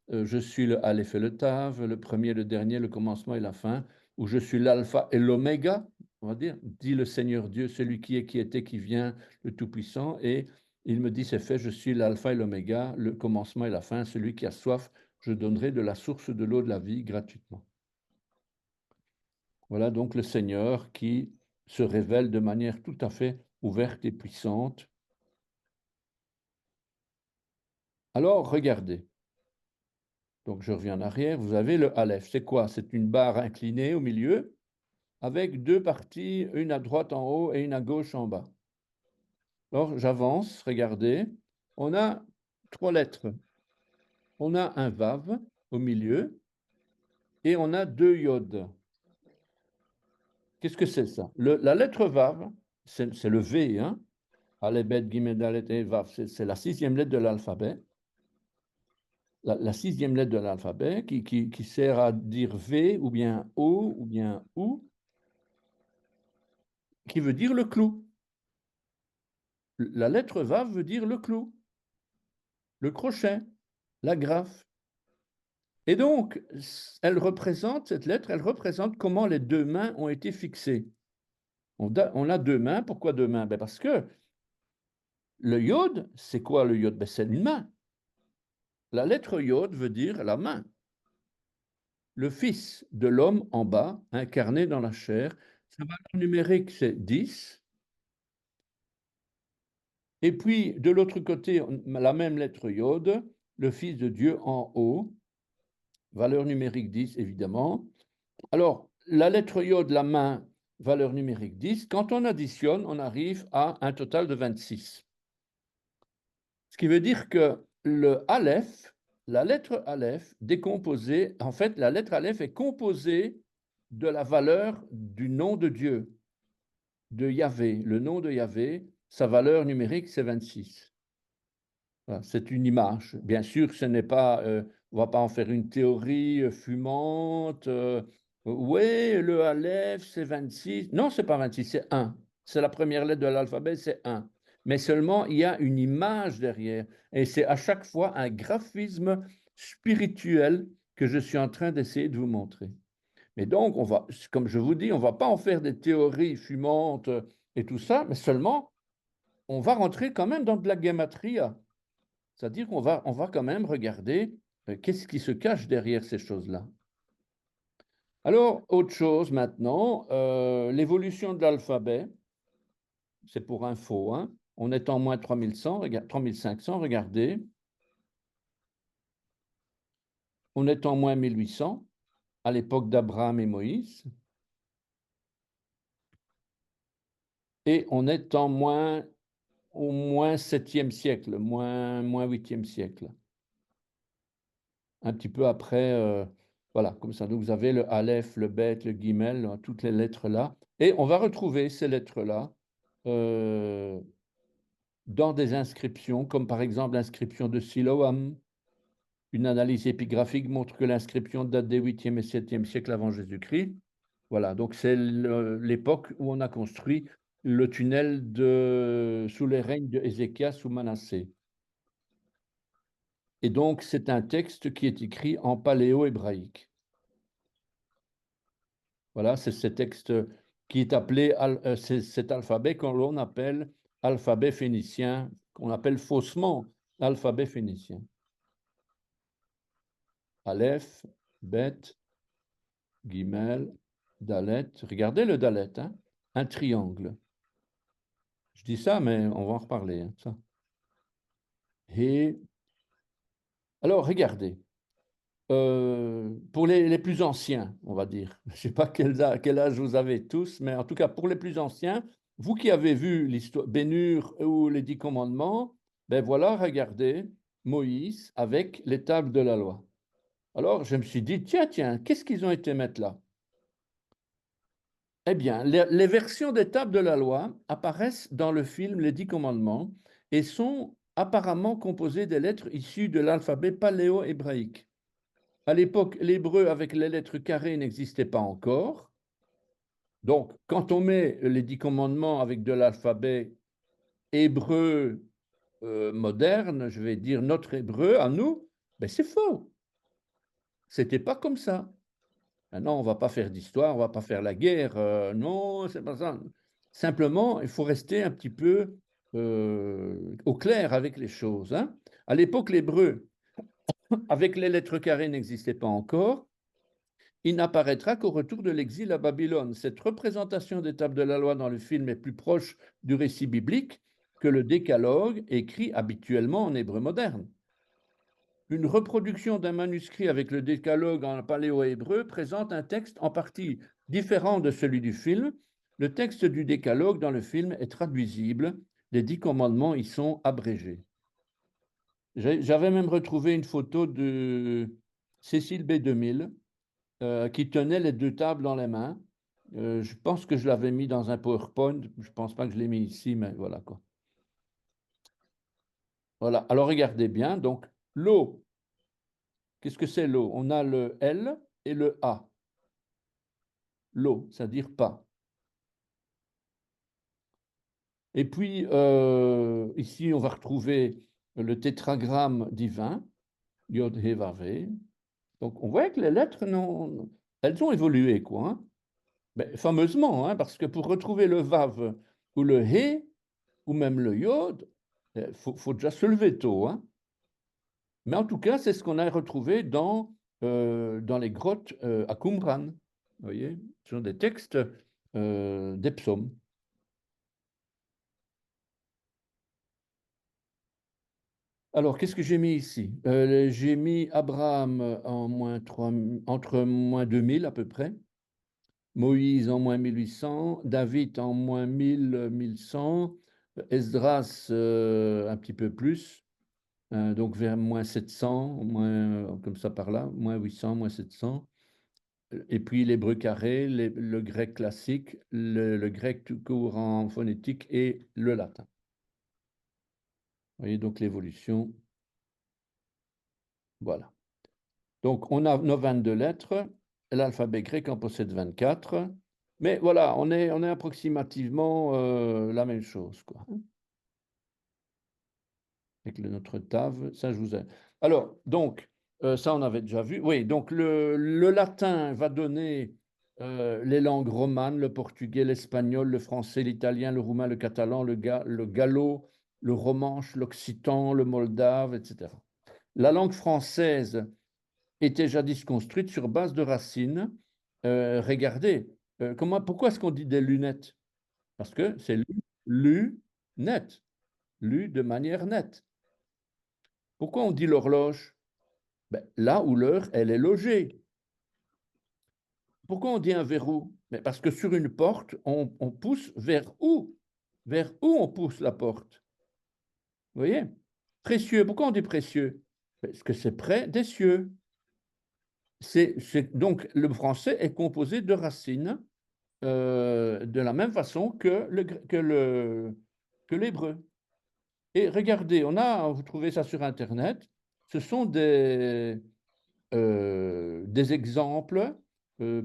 Je suis le Aleph et le Tav, le premier, le dernier, le commencement et la fin, où je suis l'alpha et l'oméga, on va dire, dit le Seigneur Dieu, celui qui est, qui était, qui vient, le Tout-Puissant, et il me dit, c'est fait, je suis l'alpha et l'oméga, le commencement et la fin, celui qui a soif, je donnerai de la source de l'eau de la vie gratuitement. Voilà donc le Seigneur qui se révèle de manière tout à fait ouverte et puissante. Alors, regardez. Donc, je reviens en arrière. Vous avez le Aleph. C'est quoi? C'est une barre inclinée au milieu avec deux parties, une à droite en haut et une à gauche en bas. Alors, j'avance. Regardez. On a trois lettres. On a un Vav au milieu et on a deux Yod. Qu'est-ce que c'est ça? La lettre Vav, c'est le V, hein? Aleph, Bet, Gimel, Dalet et Vav. C'est la sixième lettre de l'alphabet. La sixième lettre de l'alphabet qui sert à dire V ou bien O ou bien OU, qui veut dire le clou. La lettre Vav veut dire le clou, le crochet, la graffe. Et donc, cette lettre, elle représente comment les deux mains ont été fixées. On a deux mains. Pourquoi deux mains? Ben parce que le Yod, c'est quoi le Yod? Ben c'est une main. La lettre Yod veut dire la main. Le Fils de l'homme en bas, incarné dans la chair, sa valeur numérique, c'est 10. Et puis, de l'autre côté, la même lettre Yod, le Fils de Dieu en haut. Valeur numérique 10, évidemment. Alors, la lettre Yod, la main, valeur numérique 10. Quand on additionne, on arrive à un total de 26. Ce qui veut dire que le Aleph, la lettre Aleph, décomposée, en fait, la lettre Aleph est composée de la valeur du nom de Dieu, de Yahvé. Le nom de Yahvé, sa valeur numérique, c'est 26. Voilà, c'est une image. Bien sûr, ce n'est pas, on ne va pas en faire une théorie fumante. Oui, le Aleph, c'est 26. Non, ce n'est pas 26, c'est 1. C'est la première lettre de l'alphabet, c'est 1. Mais seulement, il y a une image derrière. Et c'est à chaque fois un graphisme spirituel que je suis en train d'essayer de vous montrer. Mais donc, on va, comme je vous dis, on ne va pas en faire des théories fumantes et tout ça, mais seulement, on va rentrer quand même dans de la gematria. C'est-à-dire qu'on va, on va quand même regarder qu'est-ce qui se cache derrière ces choses-là. Alors, autre chose maintenant, l'évolution de l'alphabet, c'est pour info, hein. On est en moins 3100, 3500, regardez. On est en moins 1800, à l'époque d'Abraham et Moïse. Et on est en moins, au moins 7e siècle, moins 8e siècle. Un petit peu après, voilà, comme ça. Donc, vous avez le Aleph, le Bet, le Gimel, toutes les lettres là. Et on va retrouver ces lettres-là dans des inscriptions, comme par exemple l'inscription de Siloam. Une analyse épigraphique montre que l'inscription date des 8e et 7e siècles avant Jésus-Christ. Voilà, donc c'est l'époque où on a construit le tunnel sous les règnes de Ézéchias sous Manassé. Et donc, c'est un texte qui est écrit en paléo-hébraïque. Voilà, c'est ce texte qui est appelé, cet alphabet qu'on l'on appelle alphabet phénicien, qu'on appelle faussement alphabet phénicien. Aleph, Bet, Gimel, Dalet. Regardez le Dalet, hein? Un triangle. Je dis ça, mais on va en reparler, hein, ça. Et alors, regardez. Pour les plus anciens, on va dire. Je ne sais pas quel âge vous avez tous, mais en tout cas, pour les plus anciens, vous qui avez vu l'histoire Ben-Hur ou les 10 commandements, ben voilà, regardez Moïse avec les tables de la loi. Alors, je me suis dit, tiens, qu'est-ce qu'ils ont été mettre là? Eh bien, les versions des tables de la loi apparaissent dans le film Les 10 commandements et sont apparemment composées des lettres issues de l'alphabet paléo-hébraïque. À l'époque, l'hébreu avec les lettres carrées n'existait pas encore. Donc, quand on met les 10 commandements avec de l'alphabet hébreu moderne, je vais dire notre hébreu à nous, ben c'est faux. C'était pas comme ça. Maintenant, on va pas faire d'histoire, on va pas faire la guerre. Non, c'est pas ça. Simplement, il faut rester un petit peu au clair avec les choses, hein. À l'époque, l'hébreu avec les lettres carrées n'existait pas encore. Il n'apparaîtra qu'au retour de l'exil à Babylone. Cette représentation des tables de la loi dans le film est plus proche du récit biblique que le décalogue écrit habituellement en hébreu moderne. Une reproduction d'un manuscrit avec le décalogue en paléo-hébreu présente un texte en partie différent de celui du film. Le texte du décalogue dans le film est traduisible. Les 10 commandements y sont abrégés. J'avais même retrouvé une photo de Cécile B2000 qui tenait les 2 tables dans les mains. Je pense que je l'avais mis dans un PowerPoint. Je ne pense pas que je l'ai mis ici, mais voilà quoi. Voilà. Alors regardez bien. Donc l'eau, qu'est-ce que c'est l'eau? On a le L et le A. L'eau, c'est-à-dire pas. Et puis ici, on va retrouver le tétragramme divin, Yod He Vav He. Donc on voit que les lettres, elles ont évolué, quoi, hein. Ben, fameusement, hein, parce que pour retrouver le Vav ou le He, ou même le Yod, il faut déjà se lever tôt, hein. Mais en tout cas, c'est ce qu'on a retrouvé dans les grottes à Qumran. Vous voyez, ce sont des textes des psaumes. Alors, qu'est-ce que j'ai mis ici? J'ai mis Abraham en entre moins 2000 à peu près, Moïse en moins 1800, David en moins 1000, 1100, Esdras un petit peu plus, donc vers moins 700, moins, comme ça par là, moins 800, moins 700. Et puis l'hébreu carré, le grec classique, le grec tout court en phonétique et le latin. Vous voyez donc l'évolution. Voilà. Donc on a nos 22 lettres. L'alphabet grec en possède 24. Mais voilà, on est approximativement la même chose, quoi. Avec notre tave, ça je vous ai. Alors, donc, ça on avait déjà vu. Oui, donc le latin va donner les langues romanes, le portugais, l'espagnol, le français, l'italien, le roumain, le catalan, le gallo, le romanche, l'occitan, le moldave, etc. La langue française était jadis construite sur base de racines. Regardez, pourquoi est-ce qu'on dit des lunettes? Parce que c'est net, lu de manière nette. Pourquoi on dit l'horloge? Ben, là où l'heure, elle est logée. Pourquoi on dit un verrou? Ben, parce que sur une porte, on pousse vers où? Vers où on pousse la porte? Vous voyez? Précieux, pourquoi on dit précieux? Parce que c'est près des cieux. Donc, le français est composé de racines de la même façon que l'hébreu. Et regardez, vous trouvez ça sur Internet, ce sont des exemples.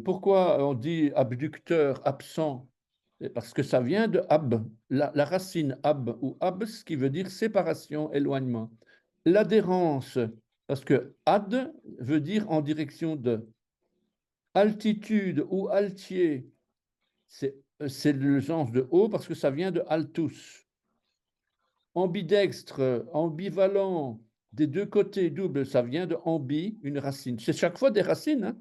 Pourquoi on dit abducteur absent? Parce que ça vient de ab, la racine ab ou abs qui veut dire séparation, éloignement. L'adhérence, parce que ad veut dire en direction de. Altitude ou altier, c'est le sens de haut parce que ça vient de altus. Ambidextre, ambivalent, des deux côtés double, ça vient de ambi, une racine. C'est chaque fois des racines, hein.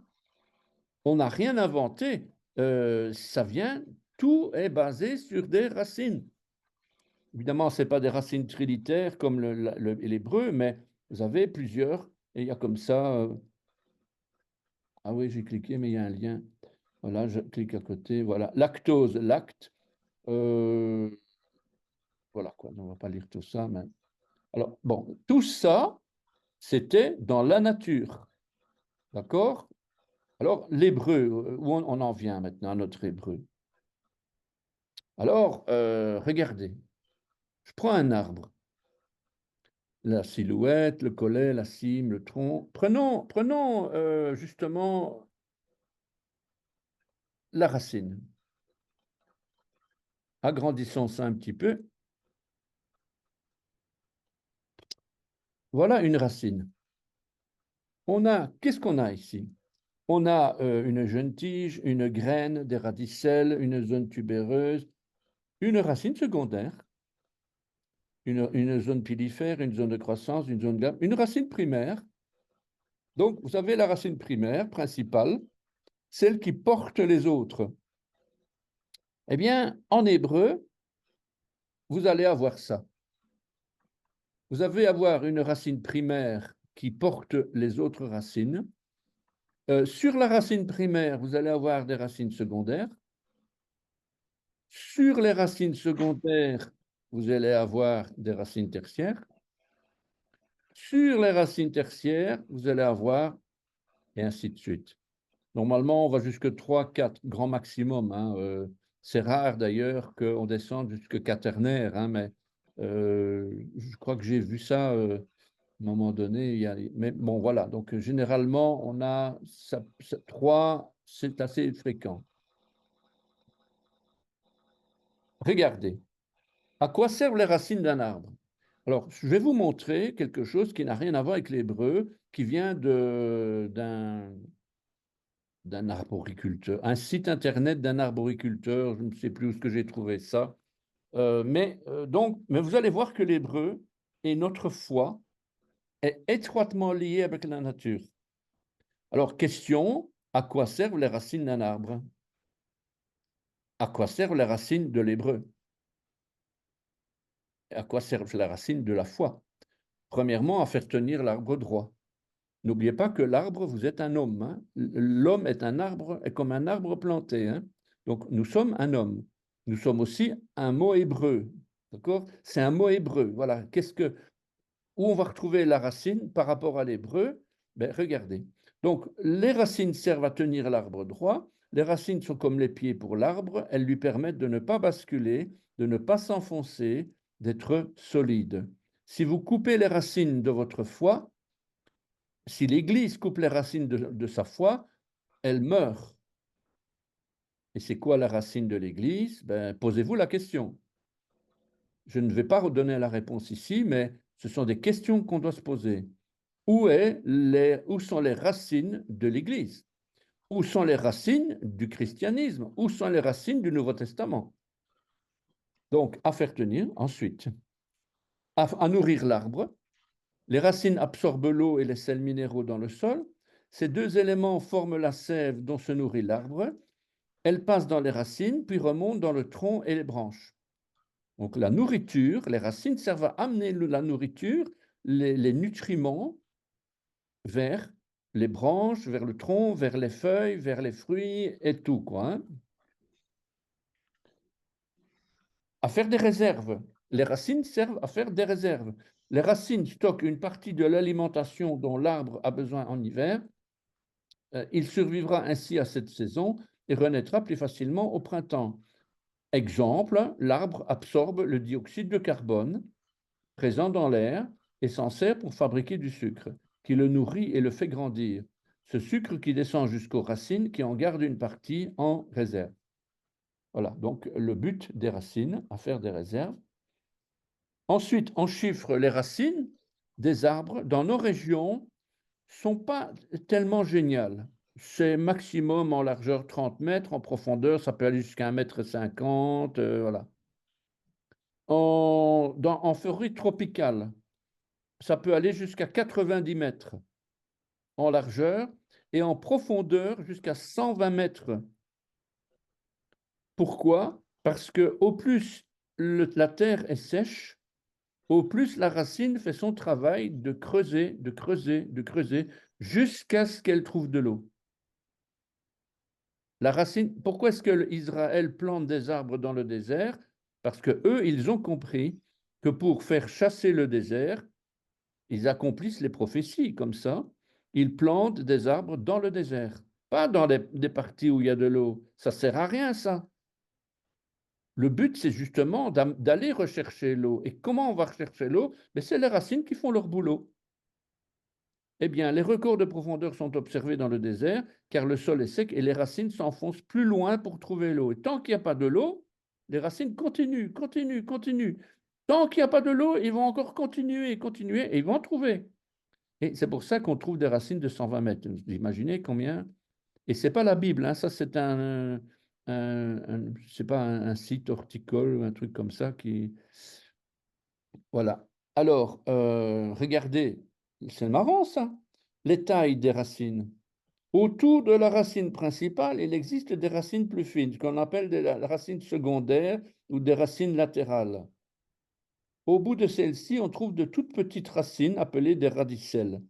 On n'a rien inventé. Ça vient, tout est basé sur des racines. Évidemment, ce n'est pas des racines trilitaires comme l'hébreu, mais vous avez plusieurs. Et il y a comme ça. Ah oui, j'ai cliqué, mais il y a un lien. Voilà, je clique à côté. Voilà. Lactose, lacte. Euh, voilà quoi, on ne va pas lire tout ça. Mais... Alors, bon, tout ça, c'était dans la nature. D'accord? Alors, l'hébreu, où on en vient maintenant à notre hébreu? Alors, regardez, je prends un arbre, la silhouette, le collet, la cime, le tronc. Prenons justement la racine. Agrandissons ça un petit peu. Voilà une racine. Qu'est-ce qu'on a ici? On a une jeune tige, une graine, des radicelles, une zone tubéreuse, une racine secondaire, une zone pilifère, une zone de croissance, une zone gamme, une racine primaire. Donc, vous avez la racine primaire, principale, celle qui porte les autres. Eh bien, en hébreu, vous allez avoir ça. Vous allez avoir une racine primaire qui porte les autres racines. Sur la racine primaire, vous allez avoir des racines secondaires. Sur les racines secondaires, vous allez avoir des racines tertiaires. Sur les racines tertiaires, vous allez avoir, et ainsi de suite. Normalement, on va jusque 3, 4, grand maximum, hein. C'est rare d'ailleurs qu'on descende jusque quaternaire, hein, mais je crois que j'ai vu ça à un moment donné. Mais bon, voilà. Donc, généralement, on a 3, c'est assez fréquent. Regardez, à quoi servent les racines d'un arbre? Alors, je vais vous montrer quelque chose qui n'a rien à voir avec l'hébreu, qui vient d'un arboriculteur, un site internet d'un arboriculteur, je ne sais plus où ce que j'ai trouvé ça. Mais vous allez voir que l'hébreu et notre foi est étroitement lié avec la nature. Alors, question, à quoi servent les racines d'un arbre? À quoi servent les racines de l'hébreu? À quoi servent les racines de la foi? Premièrement, à faire tenir l'arbre droit. N'oubliez pas que l'arbre, vous êtes un homme, hein. L'homme est un arbre, est comme un arbre planté, hein. Donc, nous sommes un homme. Nous sommes aussi un mot hébreu. D'accord? C'est un mot hébreu. Voilà. Où on va retrouver la racine par rapport à l'hébreu? Ben, regardez. Donc, les racines servent à tenir l'arbre droit. Les racines sont comme les pieds pour l'arbre. Elles lui permettent de ne pas basculer, de ne pas s'enfoncer, d'être solide. Si vous coupez les racines de votre foi, si l'Église coupe les racines de sa foi, elle meurt. Et c'est quoi la racine de l'Église? Ben, posez-vous la question. Je ne vais pas redonner la réponse ici, mais ce sont des questions qu'on doit se poser. Où sont les racines de l'Église? Où sont les racines du christianisme? Où sont les racines du Nouveau Testament? Donc, à faire tenir, ensuite, à nourrir l'arbre. Les racines absorbent l'eau et les sels minéraux dans le sol. Ces deux éléments forment la sève dont se nourrit l'arbre. Elle passe dans les racines, puis remonte dans le tronc et les branches. Donc la nourriture, les racines servent à amener la nourriture, les nutriments vers les branches, vers le tronc, vers les feuilles, vers les fruits et tout, quoi, hein. À faire des réserves. Les racines servent à faire des réserves. Les racines stockent une partie de l'alimentation dont l'arbre a besoin en hiver. Il survivra ainsi à cette saison et renaîtra plus facilement au printemps. Exemple, l'arbre absorbe le dioxyde de carbone présent dans l'air et s'en sert pour fabriquer du sucre, qui le nourrit et le fait grandir. Ce sucre qui descend jusqu'aux racines, qui en garde une partie en réserve. Voilà, donc le but des racines, à faire des réserves. Ensuite, on chiffre les racines des arbres dans nos régions sont pas tellement géniales. C'est maximum en largeur 30 mètres, en profondeur, ça peut aller jusqu'à 1,50 m, voilà. En forêt tropicale, ça peut aller jusqu'à 90 mètres en largeur et en profondeur jusqu'à 120 mètres. Pourquoi? Parce que au plus la terre est sèche, au plus la racine fait son travail de creuser, de creuser, de creuser, jusqu'à ce qu'elle trouve de l'eau. La racine, pourquoi est-ce que Israël plante des arbres dans le désert? Parce que eux, ils ont compris que pour faire chasser le désert, ils accomplissent les prophéties comme ça. Ils plantent des arbres dans le désert, pas dans des parties où il y a de l'eau. Ça sert à rien, ça. Le but, c'est justement d'aller rechercher l'eau. Et comment on va rechercher l'eau? C'est les racines qui font leur boulot. Eh bien, les records de profondeur sont observés dans le désert, car le sol est sec et les racines s'enfoncent plus loin pour trouver l'eau. Et tant qu'il n'y a pas de l'eau, les racines continuent, continuent, continuent. Tant qu'il n'y a pas de l'eau, ils vont encore continuer, continuer, et ils vont trouver. Et c'est pour ça qu'on trouve des racines de 120 mètres. Vous imaginez combien? Et ce n'est pas la Bible, hein, ça c'est c'est pas un site horticole ou un truc comme ça qui... Voilà. Alors, regardez, c'est marrant ça, les tailles des racines. Autour de la racine principale, il existe des racines plus fines, ce qu'on appelle des racines secondaires ou des racines latérales. Au bout de celles-ci, on trouve de toutes petites racines appelées des radicelles.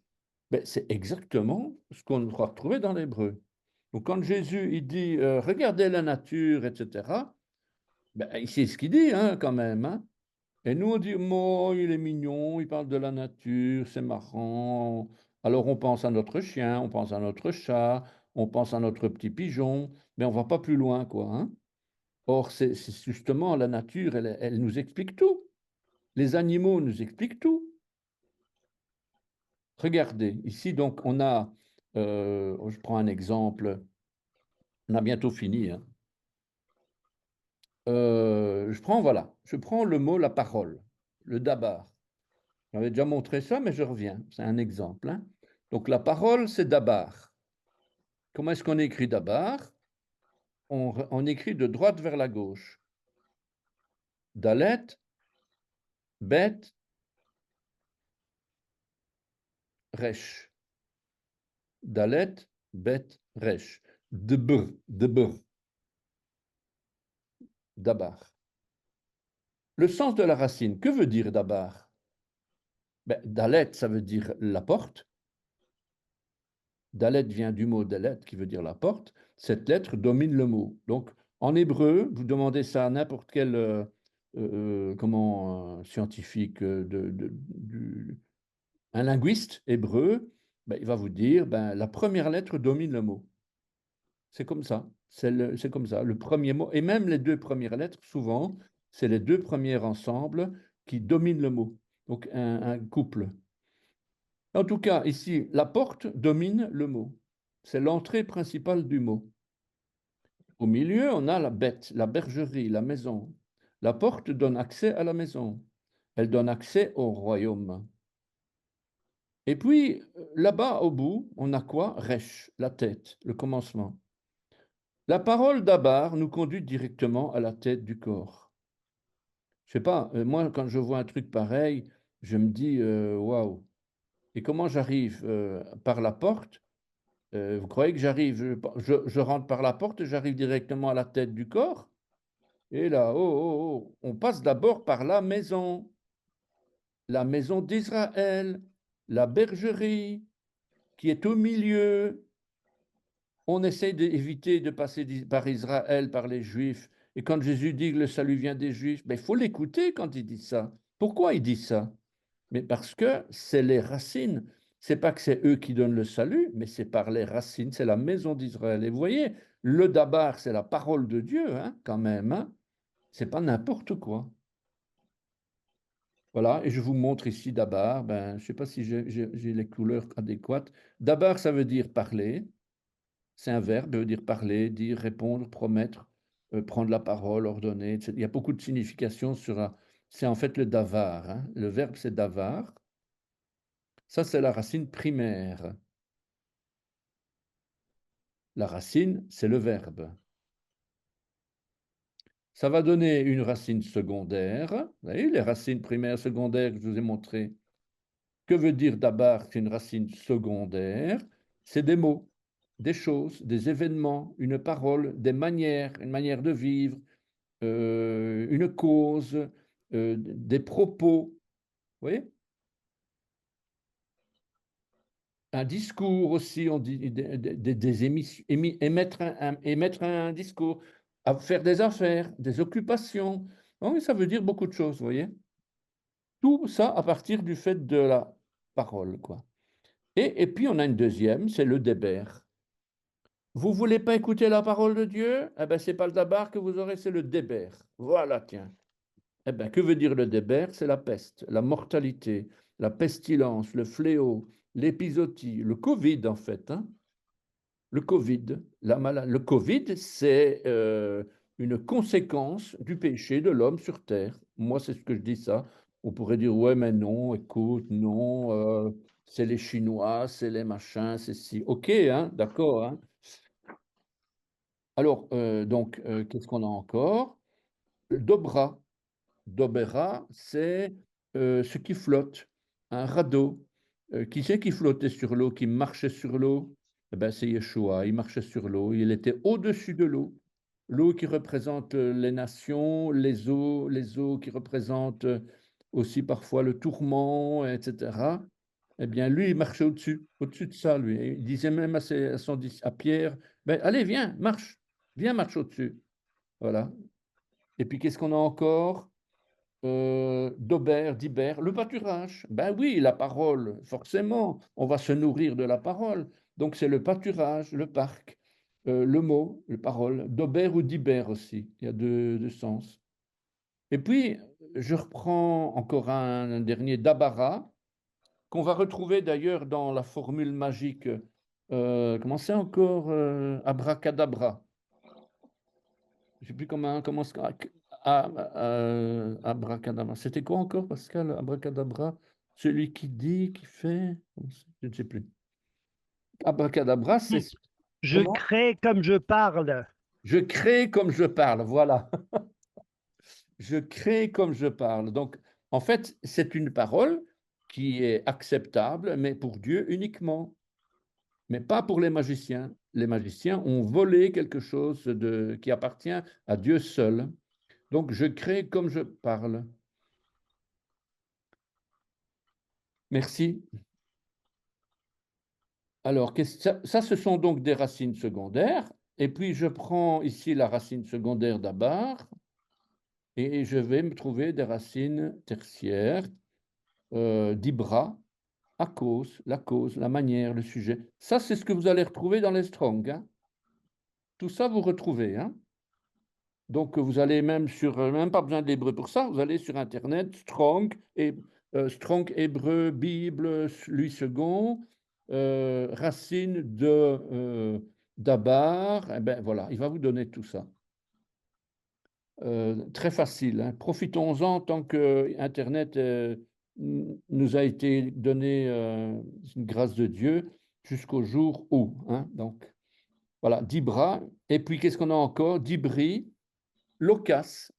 C'est exactement ce qu'on va retrouver dans l'hébreu. Donc, quand Jésus il dit regardez la nature, etc., c'est ce qu'il dit hein, quand même, hein. Et nous, on dit moi, il est mignon, il parle de la nature, c'est marrant. Alors, on pense à notre chien, on pense à notre chat, on pense à notre petit pigeon, mais on ne va pas plus loin, quoi, hein. Or, c'est justement la nature, elle nous explique tout. Les animaux nous expliquent tout. Regardez, ici, donc, je prends un exemple, on a bientôt fini, hein. Je prends le mot la parole, le dabar. J'avais déjà montré ça, mais je reviens. C'est un exemple, hein. Donc la parole, c'est dabar. Comment est-ce qu'on écrit dabar? On écrit de droite vers la gauche. Dalet, bet, resh. Dalet, bet, resh. Debr, dabar. Le sens de la racine, que veut dire dabar? Ben, Dalet, ça veut dire la porte. Dalet vient du mot Dalet, qui veut dire la porte. Cette lettre domine le mot. Donc, en hébreu, vous demandez ça à n'importe quel scientifique, un linguiste hébreu, ben, il va vous dire, ben, la première lettre domine le mot. C'est comme ça. C'est comme ça. Le premier mot, et même les deux premières lettres, souvent, c'est les deux premiers ensembles qui dominent le mot. Donc, un couple. En tout cas, ici, la porte domine le mot. C'est l'entrée principale du mot. Au milieu, on a la bête, la bergerie, la maison. La porte donne accès à la maison. Elle donne accès au royaume. Et puis, là-bas, au bout, on a quoi? Resh, la tête, le commencement. La parole d'Abar nous conduit directement à la tête du corps. Je sais pas, moi, quand je vois un truc pareil, je me dis, waouh. Et comment j'arrive par la porte? Vous croyez que j'arrive, je rentre par la porte, j'arrive directement à la tête du corps? Et là, oh, oh, oh, on passe d'abord par la maison d'Israël, la bergerie qui est au milieu. On essaie d'éviter de passer par Israël, par les Juifs. Et quand Jésus dit que le salut vient des Juifs, ben, il faut l'écouter quand il dit ça. Pourquoi il dit ça? Mais parce que c'est les racines. C'est pas que c'est eux qui donnent le salut, mais c'est par les racines, c'est la maison d'Israël. Et vous voyez, le Dabar, c'est la parole de Dieu, hein, quand même. Hein. C'est pas n'importe quoi. Voilà, et je vous montre ici Dabar. Ben, je ne sais pas si j'ai les couleurs adéquates. Dabar, ça veut dire parler. C'est un verbe, ça veut dire parler, dire, répondre, promettre, prendre la parole, ordonner, etc. Il y a beaucoup de significations sur c'est en fait le davar. Hein. Le verbe, c'est davar. Ça, c'est la racine primaire. La racine, c'est le verbe. Ça va donner une racine secondaire. Vous voyez, les racines primaires, secondaires que je vous ai montrées. Que veut dire dabar? C'est une racine secondaire. C'est des mots, des choses, des événements, une parole, des manières, une manière de vivre, une cause, des propos. Vous voyez? Un discours aussi, on dit des émissions, émettre un discours, à faire des affaires, des occupations. Oui, ça veut dire beaucoup de choses, vous voyez? Tout ça à partir du fait de la parole, quoi. Et puis on a une deuxième, c'est le débert. Vous voulez pas écouter la parole de Dieu? Eh ben, c'est pas le dabar que vous aurez, c'est le débert. Voilà, tiens. Eh bien, que veut dire le débert? C'est la peste, la mortalité, la pestilence, le fléau, l'épizootie, le Covid en fait. Hein. Le Covid, le Covid, c'est une conséquence du péché de l'homme sur Terre. Moi, c'est ce que je dis ça. On pourrait dire, ouais, mais non, écoute, non, c'est les Chinois, c'est les machins, c'est si. Ok, hein, d'accord. Hein. Alors, donc, qu'est-ce qu'on a encore? Dobra. Dobera, c'est ce qui flotte, un radeau. Qui c'est qui flottait sur l'eau, qui marchait sur l'eau? Eh ben, c'est Yeshua, il marchait sur l'eau, il était au-dessus de l'eau. L'eau qui représente les nations, les eaux qui représentent aussi parfois le tourment, etc. Eh bien, lui, il marchait au-dessus de ça, lui. Et il disait même à Pierre, ben, allez, viens, marche au-dessus. Voilà. Et puis, qu'est-ce qu'on a encore? d'Aubert, d'Ibert, le pâturage. Ben oui, la parole, forcément, on va se nourrir de la parole. Donc c'est le pâturage, le parc, le mot, la parole, d'Aubert ou d'Ibert aussi. Il y a deux sens. Et puis, je reprends encore un dernier d'Abara, qu'on va retrouver d'ailleurs dans la formule magique. Comment c'est encore abracadabra. Je ne sais plus abracadabra. C'était quoi encore, Pascal? Abracadabra, celui qui dit, qui fait. Je ne sais plus. Abracadabra, c'est Je comment? crée comme je parle. Je crée comme je parle. Voilà. Je crée comme je parle. Donc, en fait, c'est une parole qui est acceptable, mais pour Dieu uniquement, mais pas pour les magiciens. Les magiciens ont volé quelque chose qui appartient à Dieu seul. Donc, je crée comme je parle. Merci. Alors, ça, ce sont donc des racines secondaires. Et puis, je prends ici la racine secondaire d'Abar et je vais me trouver des racines tertiaires d'Ibra, à cause, la manière, le sujet. Ça, c'est ce que vous allez retrouver dans les Strong, hein. Tout ça, vous retrouvez, hein. Donc, vous allez même même pas besoin de l'hébreu pour ça, vous allez sur Internet, Strong, et Strong hébreu, Bible, Louis II, racine d'Abar, eh ben voilà, il va vous donner tout ça. Très facile, hein. Profitons-en tant que Internet nous a été donné une grâce de Dieu jusqu'au jour où, hein. Donc, voilà, Dibra. Et puis, qu'est-ce qu'on a encore? Dibri, Locas,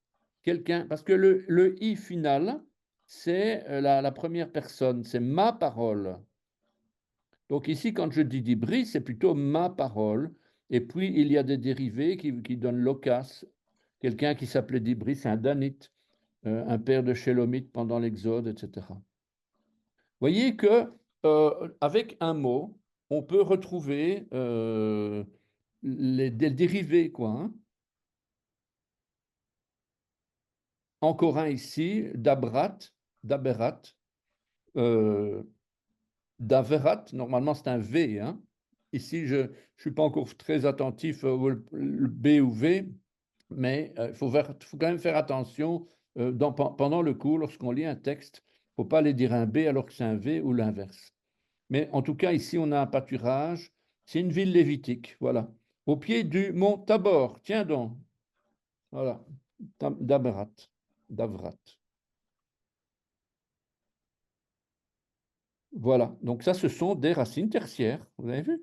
quelqu'un, parce que le i final, c'est la première personne, c'est ma parole. Donc ici, quand je dis Dibri, c'est plutôt ma parole. Et puis, il y a des dérivés qui donnent Locas. Quelqu'un qui s'appelait Dibri, c'est un Danite, un père de Shélomite pendant l'Exode, etc. Vous voyez que avec un mot, on peut retrouver des dérivés, quoi, hein. Encore un ici, Dabrat, Daberat, euh, Daverat, normalement c'est un V, hein. Ici, je ne suis pas encore très attentif au le B ou V, mais il faut quand même faire attention pendant le cours, lorsqu'on lit un texte, il ne faut pas aller dire un B alors que c'est un V ou l'inverse. Mais en tout cas, ici, on a un pâturage, c'est une ville lévitique, voilà, au pied du mont Tabor, tiens donc, voilà, Daberat, Davrat. Voilà, donc ça, ce sont des racines tertiaires, vous avez vu?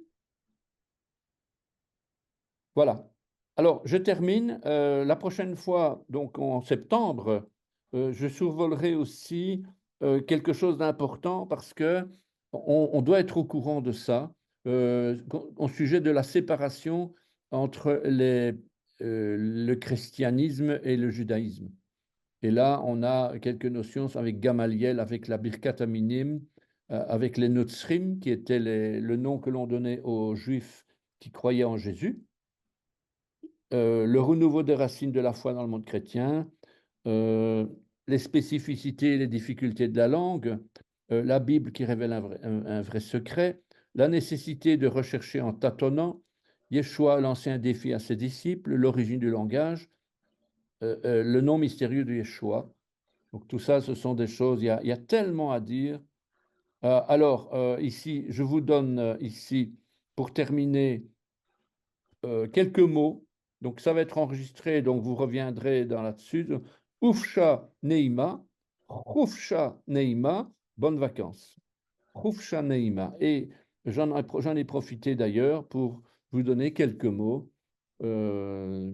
Voilà. Alors, je termine. La prochaine fois, donc en septembre, je survolerai aussi quelque chose d'important parce que on doit être au courant de ça, au sujet de la séparation entre le christianisme et le judaïsme. Et là, on a quelques notions avec Gamaliel, avec la Birkat Minim, avec les Notzrim, qui étaient le nom que l'on donnait aux Juifs qui croyaient en Jésus, le renouveau des racines de la foi dans le monde chrétien, euh, les spécificités et les difficultés de la langue, la Bible qui révèle un vrai secret, la nécessité de rechercher en tâtonnant, Yeshua, l'ancien défi à ses disciples, l'origine du langage, le nom mystérieux de Yeshua. Donc tout ça, ce sont des choses, il y a tellement à dire. Alors, ici, je vous donne ici, pour terminer, quelques mots. Donc, ça va être enregistré, donc vous reviendrez dans là-dessus. Oufcha Neima, Oufcha Neima, bonnes vacances. Oufcha Neima. Et j'en ai profité d'ailleurs pour vous donner quelques mots. Euh,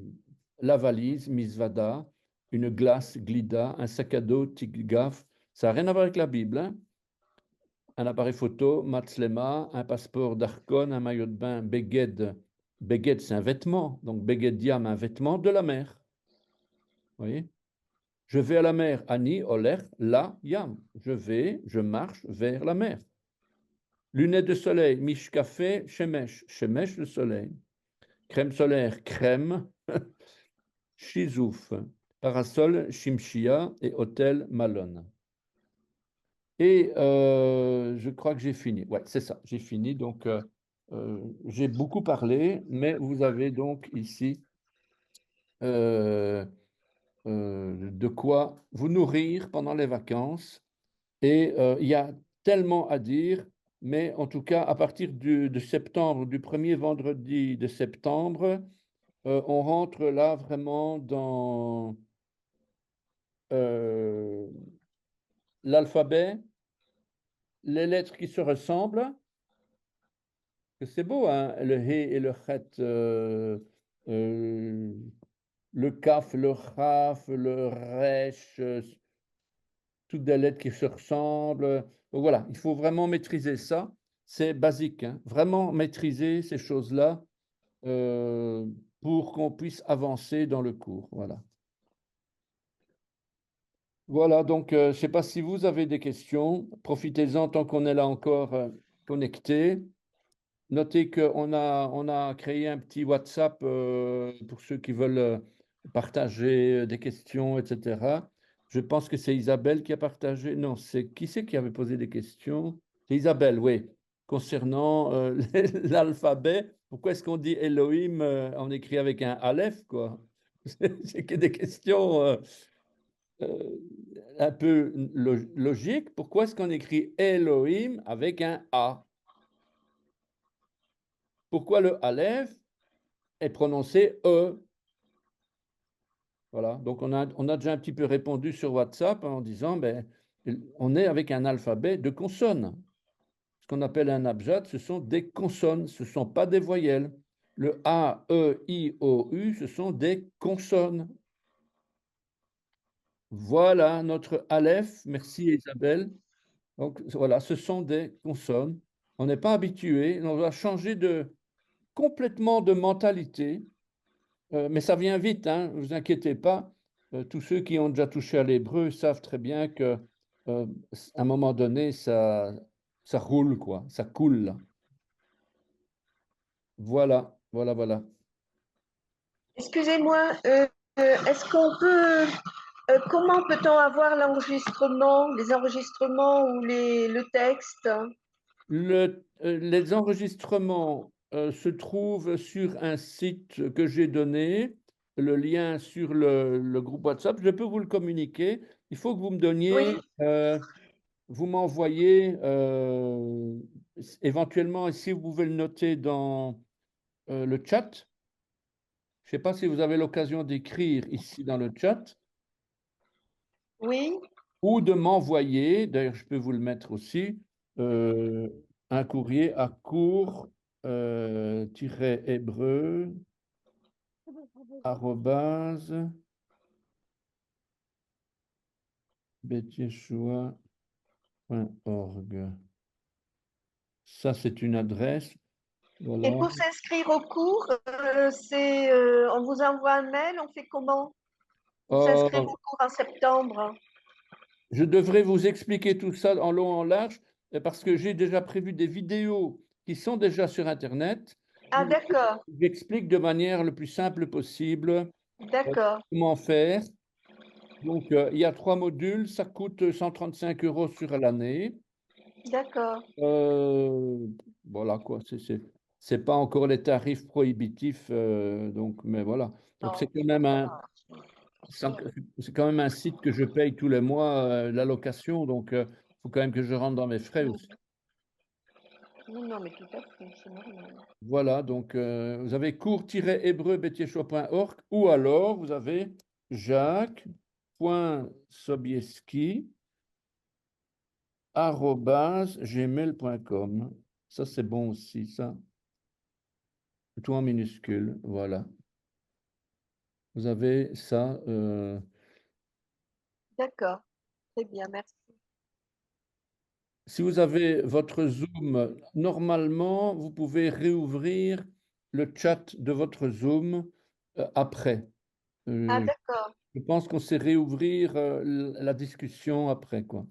la valise, Misvada, une glace, Glida, un sac à dos, Tigaf. Ça n'a rien à voir avec la Bible, hein. Un appareil photo, Matslema, un passeport d'Arcon, un maillot de bain, Beged. Beged, c'est un vêtement. Donc, Beged Yam, un vêtement de la mer. Vous voyez? Je vais à la mer. Ani, Oler, la, Yam. Je marche vers la mer. Lunettes de soleil, Mishkafé, Shemesh. Shemesh, le soleil. Crème solaire, crème, Shizouf. Parasol, Shimshia et hôtel, Malone. Et je crois que j'ai fini. Ouais, c'est ça, j'ai fini. Donc, j'ai beaucoup parlé, mais vous avez donc ici euh, de quoi vous nourrir pendant les vacances. Et il y a tellement à dire, mais en tout cas, à partir de septembre, du premier vendredi de septembre, on rentre là vraiment dans euh, l'alphabet, les lettres qui se ressemblent. C'est beau, hein, le hé et le chet, euh, le kaf, le chaf, le resh, toutes des lettres qui se ressemblent. Donc voilà, il faut vraiment maîtriser ça. C'est basique, hein, vraiment maîtriser ces choses-là euh, pour qu'on puisse avancer dans le cours. Voilà. Voilà, donc je ne sais pas si vous avez des questions. Profitez-en tant qu'on est là encore connecté. Notez qu'on a créé un petit WhatsApp pour ceux qui veulent partager des questions, etc. Je pense que c'est Isabelle qui a partagé. Non, c'est qui avait posé des questions? C'est Isabelle, oui. Concernant l'alphabet, pourquoi est-ce qu'on dit Elohim, on écrit avec un Aleph, quoi? C'est que des questions euh, un peu logiques. Pourquoi est-ce qu'on écrit Elohim avec un A? Pourquoi le Aleph est prononcé E? Voilà, donc on a déjà un petit peu répondu sur WhatsApp en disant, ben, on est avec un alphabet de consonnes. Ce qu'on appelle un abjad, ce sont des consonnes, ce ne sont pas des voyelles. Le A, E, I, O, U, ce sont des consonnes. Voilà notre Aleph. Merci Isabelle. Donc voilà, ce sont des consonnes. On n'est pas habitué, on doit changer complètement de mentalité. Mais ça vient vite, hein, ne vous inquiétez pas. Tous ceux qui ont déjà touché à l'hébreu savent très bien que à un moment donné, ça roule, quoi, ça coule. Voilà, voilà, voilà. Excusez-moi, est-ce qu'on peut, comment peut-on avoir l'enregistrement, les enregistrements ou le texte? Les enregistrements se trouvent sur un site que j'ai donné, le lien sur le groupe WhatsApp. Je peux vous le communiquer. Il faut que vous me Oui, donniez vous m'envoyez éventuellement, si vous pouvez le noter dans le chat. Je ne sais pas si vous avez l'occasion d'écrire ici dans le chat oui, ou de m'envoyer, d'ailleurs je peux vous le mettre aussi, euh, un courrier à cours hébreu arrobase betheshoa.org. Ça, c'est une adresse. et Voilà. pour s'inscrire au cours, on vous envoie un mail, on fait comment? Pour s'inscrire Euh, au cours en septembre? Je devrais vous expliquer tout ça en long, en large, parce que j'ai déjà prévu des vidéos qui sont déjà sur Internet, Ah où d'accord, j'explique de manière le plus simple possible d'accord, comment faire. Donc, il y a 3 modules, ça coûte 135 € sur l'année. d'accord. Euh, voilà quoi, c'est pas encore les tarifs prohibitifs, donc, mais voilà. Donc, Non, ça va. c'est quand même un site que je paye tous les mois, la location, donc il faut quand même que je rentre dans mes frais aussi. Non, non, mais tout à fait, c'est normal. Voilà, donc vous avez cours-hébreu-betiechois.org ou alors vous avez jacques.sobieski@gmail.com. Ça, c'est bon aussi, ça. Tout en minuscule, voilà. Vous avez ça. D'accord, très bien, merci. Si vous avez votre Zoom, normalement, vous pouvez réouvrir le chat de votre Zoom après. Ah Euh, d'accord, je pense qu'on sait réouvrir la discussion après, quoi.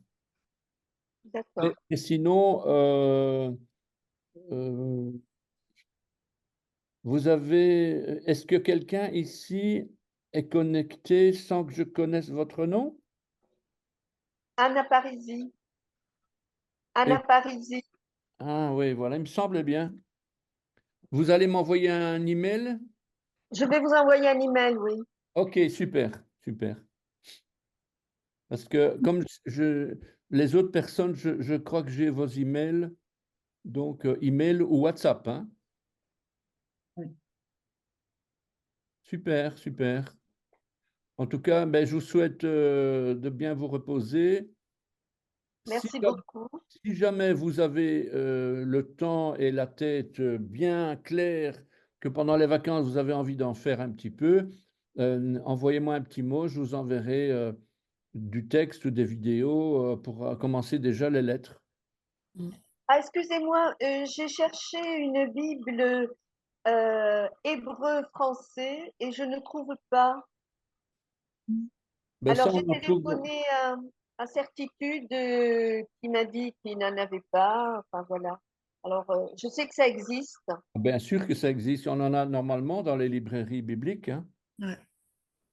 d'accord. Et sinon, euh, est-ce que quelqu'un ici est connecté sans que je connaisse votre nom? Anna Parisi, Et- Anna Parisi. ah oui, voilà, il me semble bien. Vous allez m'envoyer un email? Je vais vous envoyer un email, oui. Ok, super, super. Parce que comme les autres personnes, je crois que j'ai vos emails, donc email ou WhatsApp, hein. Oui. Super, super. En tout cas, ben, je vous souhaite de bien vous reposer. Si, Merci beaucoup. si jamais vous avez le temps et la tête bien claire, que pendant les vacances, vous avez envie d'en faire un petit peu, envoyez-moi un petit mot, je vous enverrai du texte ou des vidéos pour commencer déjà les lettres. Ah, excusez-moi, j'ai cherché une Bible hébreu-français et je ne trouve pas. Ben, ça, Alors, j'ai on en trouve. téléphoné à Certitude qui m'a dit qu'il n'en avait pas. Enfin, voilà. Alors, je sais que ça existe. Bien sûr que ça existe. On en a normalement dans les librairies bibliques, hein. Ouais.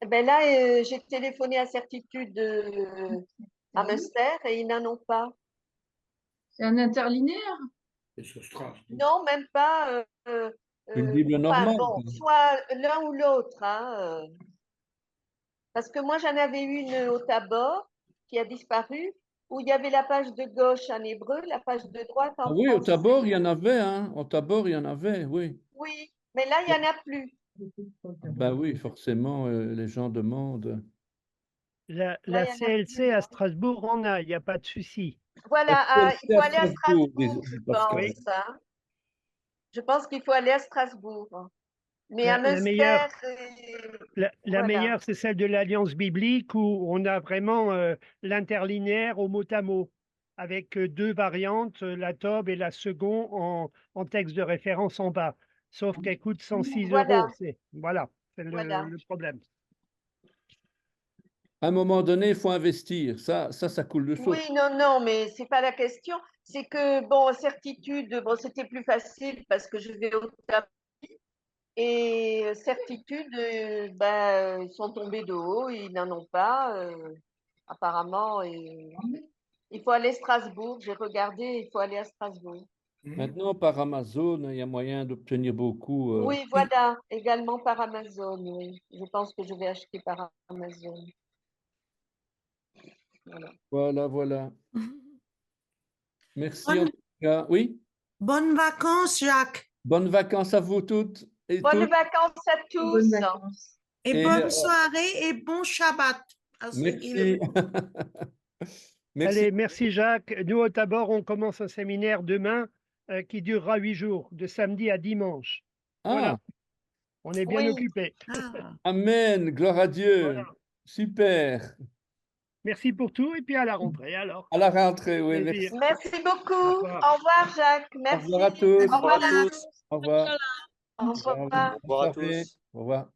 Eh ben là, j'ai téléphoné à Certitude à Münster et ils n'en ont pas. C'est un interlinéaire? Non, même pas. Une Bible Enfin, normale. bon, soit l'un ou l'autre, hein. Parce que moi, j'en avais une au Tabor qui a disparu, où il y avait la page de gauche en hébreu, la page de droite Ah en oui, au français. Tabor, il y en avait, hein. Au Tabor, il y en avait, oui. Oui, mais là, il n'y en a plus. Ben oui, forcément, les gens demandent. La Là, il y en a CLC plus. à Strasbourg, on a, il n'y a pas de souci. Voilà, il faut à aller à Strasbourg, Strasbourg, je Pascal. pense. Hein. Je pense qu'il faut aller à Strasbourg. Mais à La Münster, meilleure, la voilà. meilleure, c'est celle de l'Alliance biblique où on a vraiment l'interlinéaire au mot à mot, avec deux variantes, la Tob et la Second en texte de référence en bas. Sauf qu'elle coûte 106 Voilà. euros. Voilà, c'est Voilà. le problème. À un moment donné, il faut investir. Ça coule de source. Oui, non, mais c'est pas la question. C'est que, bon, certitude, bon, c'était plus facile parce que je vais au tapis. Et certitude, ben, ils sont tombés de haut, ils n'en ont pas. Apparemment, il faut aller à Strasbourg. J'ai regardé, il faut aller à Strasbourg. Maintenant, par Amazon, il y a moyen d'obtenir beaucoup. Oui, voilà, également par Amazon. Oui. Je pense que je vais acheter par Amazon. Voilà. Voilà. Merci en Bonne, tout cas. Oui, bonnes vacances, Jacques. bonnes vacances à vous toutes et Bonnes tous. vacances à Bonnes tous. vacances. Et Et, bonne soirée et bon Shabbat à ceux qui le merci. Merci. Allez, merci Jacques. Nous, au Tabor, on commence un séminaire demain qui durera 8 jours, de samedi à dimanche. Voilà, Ah, on est bien Oui. occupés. Ah. amen. Gloire à Dieu. Voilà. Super. Merci pour tout et puis à la rentrée alors. À la rentrée, oui. Plaisir. Merci. Merci beaucoup. Au Au revoir. revoir, Jacques. Au Merci. revoir à tous. Au revoir. Au revoir. Au revoir. Bonne soirée. Au revoir.